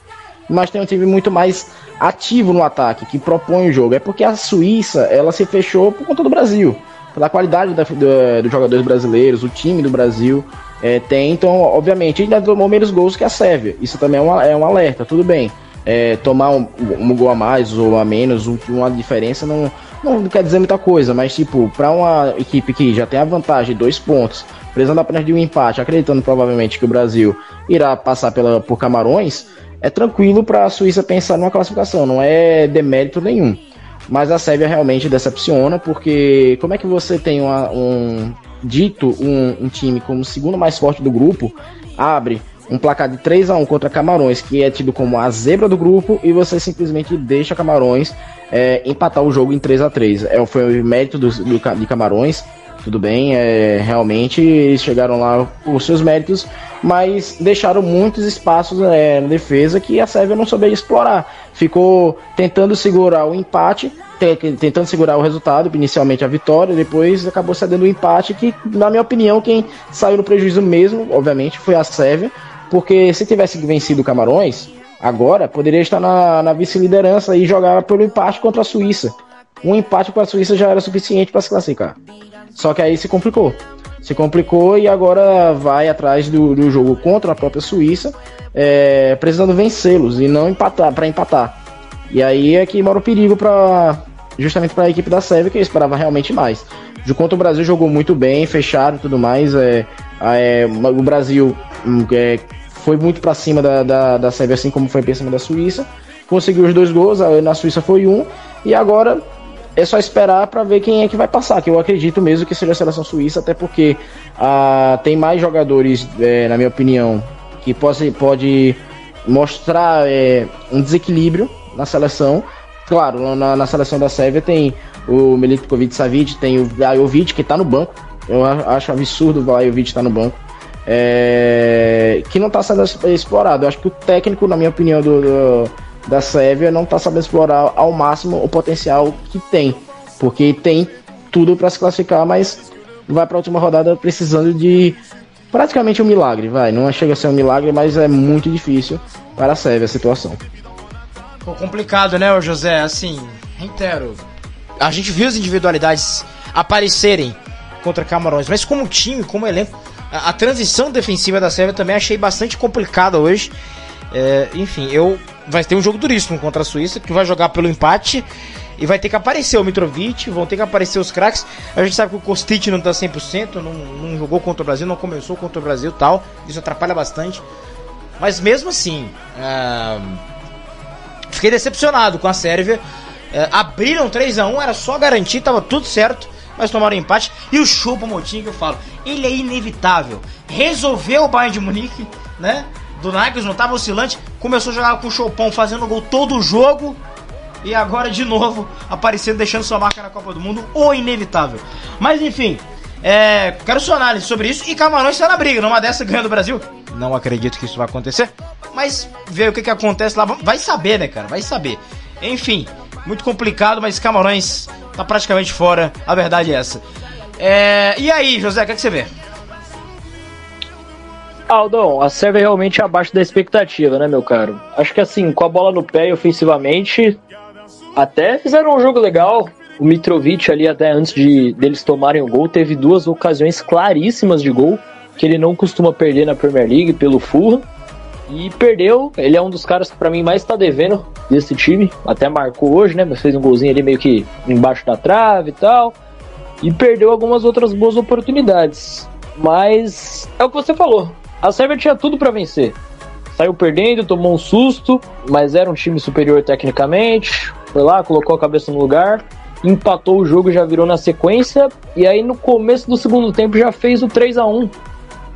mas tem um time muito mais ativo no ataque, que propõe o jogo. É porque a Suíça, ela se fechou por conta do Brasil, pela qualidade dos jogadores brasileiros, o time do Brasil tem, então, obviamente, ainda tomou menos gols que a Sérvia. Isso também é um alerta, tudo bem. Tomar um gol a mais ou a menos, uma diferença não quer dizer muita coisa, mas tipo, para uma equipe que já tem a vantagem de 2 pontos, precisando apenas de um empate, acreditando provavelmente que o Brasil irá passar por Camarões, é tranquilo para a Suíça pensar numa classificação, não é demérito nenhum. Mas a Sérvia realmente decepciona, porque como é que você tem um time como o segundo mais forte do grupo, abre um placar de 3-1 contra Camarões, que é tido como a zebra do grupo, e você simplesmente deixa Camarões empatar o jogo em 3-3. Foi o mérito de Camarões, tudo bem, realmente eles chegaram lá por seus méritos, mas deixaram muitos espaços na defesa que a Sérvia não soube explorar. Ficou tentando segurar o empate, tentando segurar o resultado, inicialmente a vitória, depois acabou cedendo o empate, que na minha opinião quem saiu no prejuízo mesmo, obviamente, foi a Sérvia, porque se tivesse vencido o Camarões, agora poderia estar na vice-liderança e jogar pelo empate contra a Suíça. Um empate com a Suíça já era suficiente para se classificar. Só que aí se complicou. se complicou e agora vai atrás do jogo contra a própria Suíça, precisando vencê-los e não para empatar. E aí é que mora o perigo justamente para a equipe da Sérvia, que eu esperava realmente mais. Contra o Brasil jogou muito bem, fechado e tudo mais. O Brasil foi muito para cima da Sérvia, assim como foi para cima da Suíça. Conseguiu os 2 gols, na Suíça foi 1. E agora é só esperar para ver quem é que vai passar, que eu acredito mesmo que seja a seleção suíça, até porque tem mais jogadores, na minha opinião, que pode mostrar um desequilíbrio na seleção. Claro, na seleção da Sérvia tem o Milinkovic-Savic, tem o Vlahovic, que está no banco. Eu acho absurdo o Vlahovic estar no banco. Que não está sendo explorado. Eu acho que o técnico, na minha opinião, da Sérvia não está sabendo explorar ao máximo o potencial que tem, porque tem tudo para se classificar, mas vai para a última rodada precisando de praticamente um milagre. Não chega a ser um milagre, mas é muito difícil para a Sérvia a situação. Ficou complicado, né, José? Assim, reitero, a gente viu as individualidades aparecerem contra Camarões, mas como time, como elenco, a transição defensiva da Sérvia também achei bastante complicada hoje. Enfim, vai ter um jogo duríssimo contra a Suíça, que vai jogar pelo empate e vai ter que aparecer o Mitrovic, vão ter que aparecer os craques. A gente sabe que o Kostic não tá 100%, não jogou contra o Brasil, não começou contra o Brasil e tal, isso atrapalha bastante. Mas mesmo assim, fiquei decepcionado com a Sérvia. Abriram 3-1, era só garantir, tava tudo certo, mas tomaram empate. E o Choupo-Moting, que eu falo, ele é inevitável. Resolveu o Bayern de Munique, né? Do Nagelsmann, tava oscilante, começou a jogar com o Choupão, fazendo gol todo o jogo, e agora de novo aparecendo, deixando sua marca na Copa do Mundo, o inevitável. Mas enfim, quero sua análise sobre isso, e Camarões está na briga, numa dessa ganha do Brasil. Não acredito que isso vai acontecer, mas ver o que acontece lá, vai saber, né, cara, vai saber. Enfim, muito complicado, mas Camarões tá praticamente fora, a verdade é essa. E aí, José, o que você vê? Aldão, a Sérvia realmente é abaixo da expectativa, né, meu caro? Acho que assim, com a bola no pé e ofensivamente, até fizeram um jogo legal. O Mitrovic ali, até antes deles tomarem o gol, teve 2 ocasiões claríssimas de gol, que ele não costuma perder na Premier League pelo Fulham. E perdeu, ele é um dos caras que pra mim mais tá devendo desse time. Até marcou hoje, né, mas fez um golzinho ali meio que embaixo da trave e tal. E perdeu algumas outras boas oportunidades. Mas é o que você falou. A Sérvia tinha tudo para vencer. Saiu perdendo, tomou um susto, mas era um time superior tecnicamente. Foi lá, colocou a cabeça no lugar, empatou o jogo, já virou na sequência. E aí no começo do segundo tempo já fez o 3-1.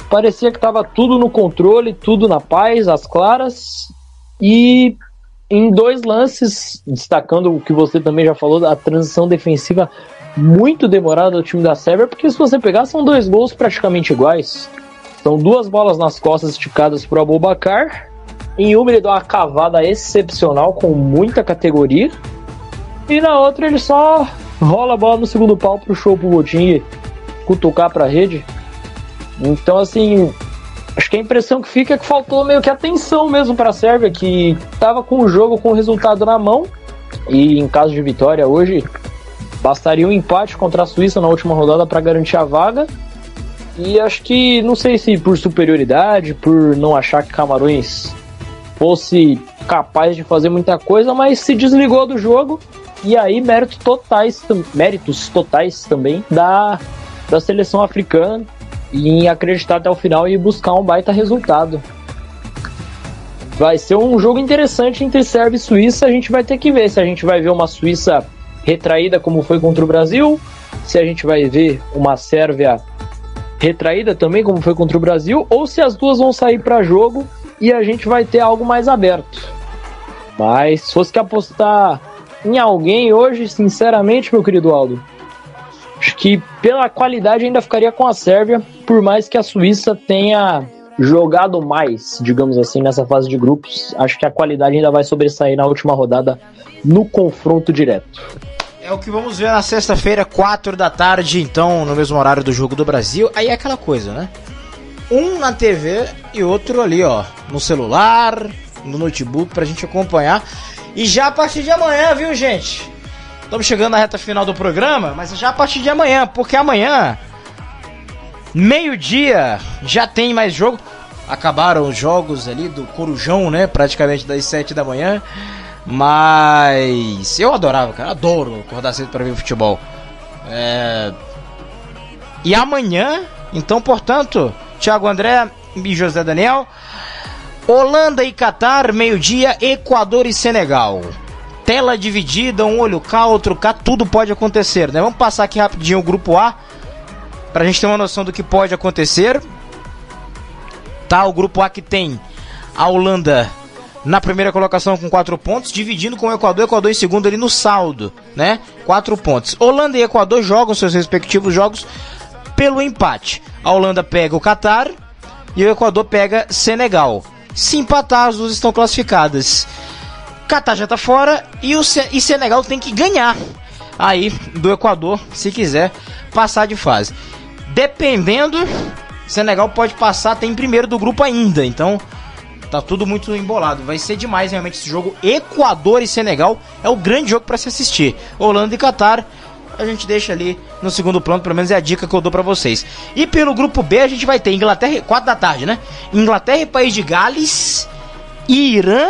Parecia que estava tudo no controle, tudo na paz, às claras. E em 2 lances, destacando o que você também já falou, da transição defensiva muito demorada do time da Sérvia, porque se você pegar, são 2 gols praticamente iguais. São 2 bolas nas costas esticadas por Aboubakar. Em uma ele dá uma cavada excepcional com muita categoria. E na outra ele só rola a bola no segundo pau pro Choupo-Moting cutucar pra rede. Então assim, acho que a impressão que fica é que faltou meio que atenção mesmo pra Sérvia, que tava com o jogo com o resultado na mão. E em caso de vitória hoje, bastaria um empate contra a Suíça na última rodada para garantir a vaga. E acho que, não sei se por superioridade, por não achar que Camarões fosse capaz de fazer muita coisa, mas se desligou do jogo. E aí méritos totais também da seleção africana em acreditar até o final e buscar um baita resultado. Vai ser um jogo interessante entre Sérvia e Suíça. A gente vai ter que ver se a gente vai ver uma Suíça retraída como foi contra o Brasil, se a gente vai ver uma Sérvia retraída também, como foi contra o Brasil, ou se as duas vão sair para jogo e a gente vai ter algo mais aberto. Mas se fosse que apostar em alguém hoje, sinceramente, meu querido Aldo, acho que pela qualidade ainda ficaria com a Sérvia, por mais que a Suíça tenha jogado mais, digamos assim, nessa fase de grupos. Acho que a qualidade ainda vai sobressair na última rodada no confronto direto. É o que vamos ver na sexta-feira, 4 da tarde, então, no mesmo horário do Jogo do Brasil. Aí é aquela coisa, né? Um na TV e outro ali, ó, no celular, no notebook, pra gente acompanhar. E já a partir de amanhã, viu, gente? Estamos chegando na reta final do programa, mas já a partir de amanhã, porque amanhã, Meio-dia já tem mais jogo. Acabaram os jogos ali do Corujão, né? Praticamente das 7 da manhã. Mas eu adorava, cara. Adoro acordar cedo para ver futebol. E amanhã, então, portanto, Thiago André e José Daniel, Holanda e Catar, meio-dia, Equador e Senegal. Tela dividida, um olho cá, outro cá, tudo pode acontecer, né? Vamos passar aqui rapidinho o grupo A, pra gente ter uma noção do que pode acontecer. Tá, o grupo A que tem a Holanda na primeira colocação com 4 pontos, dividindo com o Equador em segundo ali no saldo, né? 4 pontos. Holanda e Equador jogam seus respectivos jogos pelo empate. A Holanda pega o Catar e o Equador pega Senegal. Se empatar, as duas estão classificadas. Catar já tá fora e Senegal tem que ganhar aí do Equador se quiser passar de fase. Dependendo, Senegal pode passar até em primeiro do grupo ainda, então tá tudo muito embolado. Vai ser demais realmente esse jogo. Equador e Senegal é o grande jogo para se assistir. Holanda e Catar a gente deixa ali no segundo plano, pelo menos é a dica que eu dou pra vocês. E pelo grupo B a gente vai ter Inglaterra, 4 da tarde, né? Inglaterra e País de Gales, Irã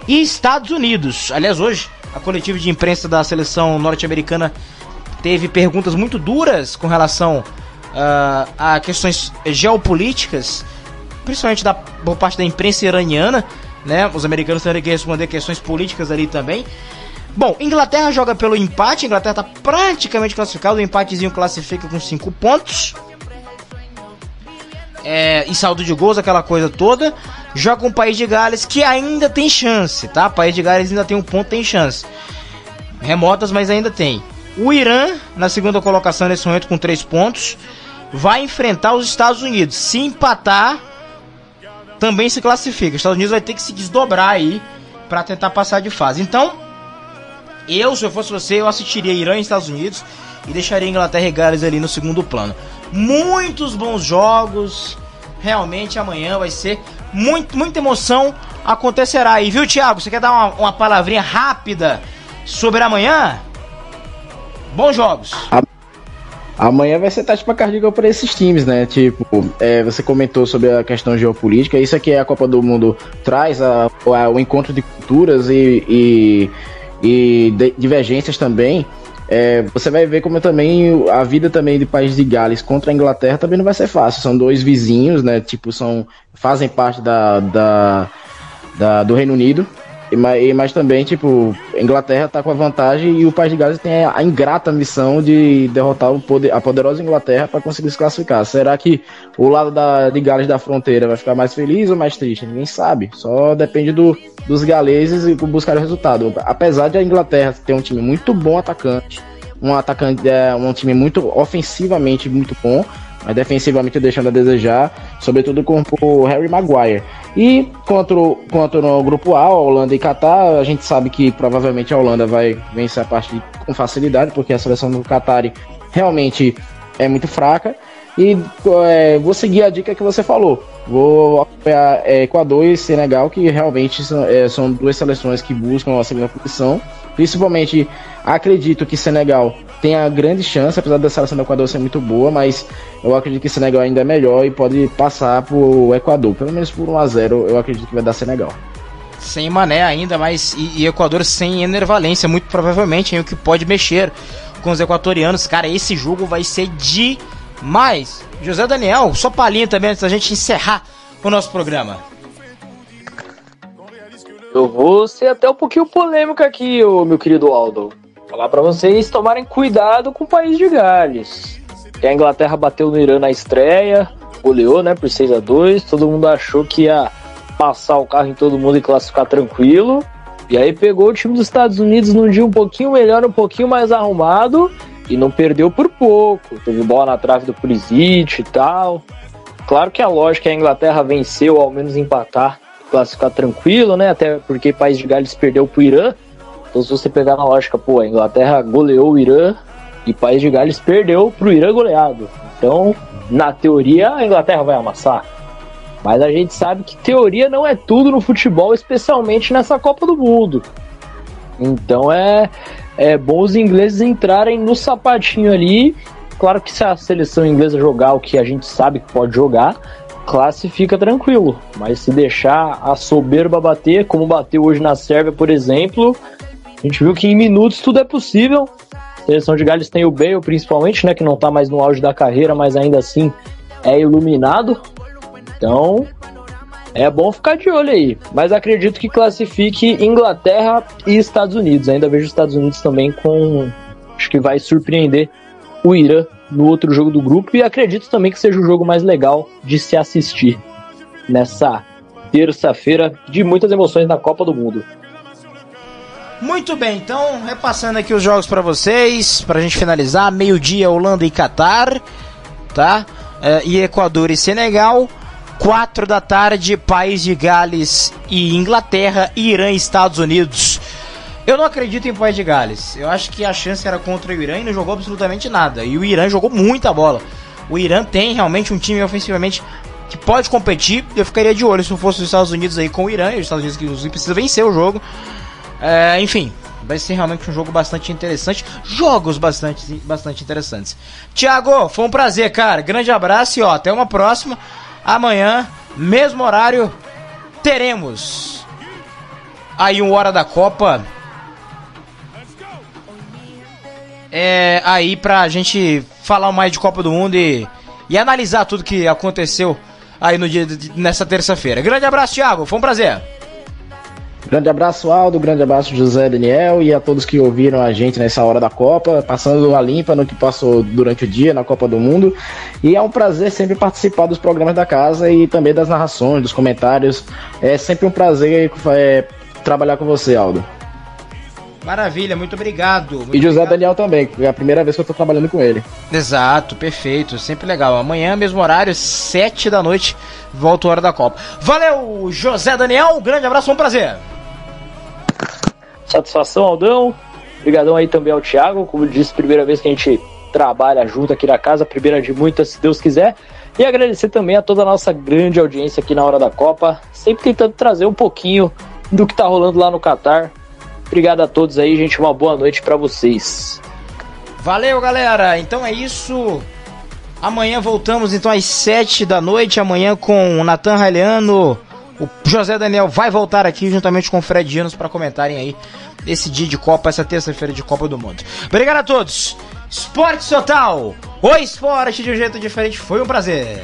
e Estados Unidos. Aliás, hoje a coletiva de imprensa da seleção norte-americana teve perguntas muito duras com relação a questões geopolíticas, principalmente por parte da imprensa iraniana, né? Os americanos terão que responder questões políticas ali também. Bom, Inglaterra joga pelo empate. Inglaterra está praticamente classificada. O empatezinho classifica com 5 pontos. E saldo de gols, aquela coisa toda. Joga com o País de Gales, que ainda tem chance, tá? País de Gales ainda tem um ponto, tem chance. Remotas, mas ainda tem. O Irã, na segunda colocação nesse momento com 3 pontos, vai enfrentar os Estados Unidos. Se empatar, também se classifica. Os Estados Unidos vai ter que se desdobrar aí para tentar passar de fase. Então, se eu fosse você, eu assistiria Irã e Estados Unidos e deixaria Inglaterra e Gales ali no segundo plano. Muitos bons jogos. Realmente amanhã vai ser muita emoção acontecerá aí, viu, Thiago? Você quer dar uma palavrinha rápida sobre amanhã? Bons jogos. Amanhã vai ser tática cardíaca para esses times, né? Tipo, você comentou sobre a questão geopolítica. Isso aqui é a Copa do Mundo, traz o encontro de culturas e divergências também. Você vai ver como também a vida também de País de Gales contra a Inglaterra também não vai ser fácil. São dois vizinhos, né? Tipo, fazem parte do Reino Unido. Mas também, tipo, a Inglaterra tá com a vantagem e o País de Gales tem a ingrata missão de derrotar a poderosa Inglaterra para conseguir se classificar. Será que o lado de Gales da fronteira vai ficar mais feliz ou mais triste? Ninguém sabe. Só depende dos galeses e buscar o resultado. Apesar de a Inglaterra ter um time muito bom atacante, um time muito ofensivamente muito bom, mas defensivamente deixando a desejar, sobretudo com o Harry Maguire. E quanto no grupo A, Holanda e Catar, a gente sabe que provavelmente a Holanda vai vencer a partida com facilidade, porque a seleção do Catar realmente é muito fraca. E vou seguir a dica que você falou. Vou apoiar Equador e Senegal, que realmente são duas seleções que buscam a segunda posição. Principalmente, acredito que Senegal tenha grande chance, apesar da seleção do Equador ser muito boa, mas eu acredito que Senegal ainda é melhor e pode passar pro Equador. Pelo menos por 1-0, eu acredito que vai dar Senegal. Sem Mané ainda, mas e Equador sem Ener Valencia, muito provavelmente, o que pode mexer com os equatorianos. Cara, esse jogo vai ser demais. José Daniel, só palhinha também antes da gente encerrar o nosso programa. Eu vou ser até um pouquinho polêmico aqui, meu querido Aldo. Falar pra vocês tomarem cuidado com o País de Gales. Que a Inglaterra bateu no Irã na estreia, goleou, né, por 6-2. Todo mundo achou que ia passar o carro em todo mundo e classificar tranquilo. E aí pegou o time dos Estados Unidos num dia um pouquinho melhor, um pouquinho mais arrumado. E não perdeu por pouco. Teve bola na trave do Pulisic e tal. Claro que a lógica é a Inglaterra venceu, ao menos empatar, classificar tranquilo, né? Até porque o País de Gales perdeu pro Irã. Então se você pegar na lógica, a Inglaterra goleou o Irã e o País de Gales perdeu pro Irã goleado. Então, na teoria, a Inglaterra vai amassar. Mas a gente sabe que teoria não é tudo no futebol, especialmente nessa Copa do Mundo. Então é bom os ingleses entrarem no sapatinho ali, claro que se a seleção inglesa jogar o que a gente sabe que pode jogar, classifica tranquilo. Mas se deixar a soberba bater, como bateu hoje na Sérvia, por exemplo, a gente viu que em minutos tudo é possível. A seleção de Gales tem o Bale, principalmente, né, que não tá mais no auge da carreira, mas ainda assim é iluminado. Então, é bom ficar de olho aí. Mas acredito que classifique Inglaterra e Estados Unidos. Ainda vejo os Estados Unidos também com... Acho que vai surpreender o Irã no outro jogo do grupo. E acredito também que seja o jogo mais legal de se assistir nessa terça-feira de muitas emoções na Copa do Mundo. Muito bem, então, repassando aqui os jogos pra vocês, pra gente finalizar, meio-dia Holanda e Catar, tá? E Equador e Senegal, 4 da tarde, País de Gales e Inglaterra, e Irã e Estados Unidos. Eu não acredito em País de Gales, eu acho que a chance era contra o Irã e não jogou absolutamente nada, e o Irã jogou muita bola. O Irã tem realmente um time ofensivamente que pode competir, eu ficaria de olho se eu fosse os Estados Unidos aí com o Irã, e os Estados Unidos que precisa vencer o jogo. Enfim, vai ser realmente um jogo bastante interessante. Jogos bastante interessantes. Thiago, foi um prazer, cara. Grande abraço e até uma próxima. Amanhã, mesmo horário, teremos aí 1 hora da Copa. Aí pra gente falar mais de Copa do Mundo e analisar tudo que aconteceu aí nessa terça-feira. Grande abraço, Thiago. Foi um prazer. Grande abraço, Aldo, grande abraço, José Daniel, e a todos que ouviram a gente nessa hora da Copa, passando a limpa no que passou durante o dia na Copa do Mundo. E é um prazer sempre participar dos programas da casa e também das narrações, dos comentários. É sempre um prazer trabalhar com você, Aldo. Maravilha, muito obrigado. E José Daniel também, que é a primeira vez que eu tô trabalhando com ele. Exato, perfeito, sempre legal. Amanhã, mesmo horário, 7 da noite, volta a hora da Copa. Valeu, José Daniel, um grande abraço, um prazer. Satisfação, Aldão. Obrigadão aí também ao Thiago. Como eu disse, primeira vez que a gente trabalha junto aqui na casa, primeira de muitas, se Deus quiser. E agradecer também a toda a nossa grande audiência aqui na hora da Copa, sempre tentando trazer um pouquinho do que tá rolando lá no Catar. Obrigado a todos aí, gente. Uma boa noite pra vocês. Valeu, galera. Então é isso. Amanhã voltamos então às 7 da noite. Amanhã com o Nathan Raleano. O José Daniel vai voltar aqui juntamente com o Fred Dinos para comentarem aí esse dia de Copa, essa terça-feira de Copa do Mundo. Obrigado a todos. Esporte Total. O esporte de um jeito diferente. Foi um prazer.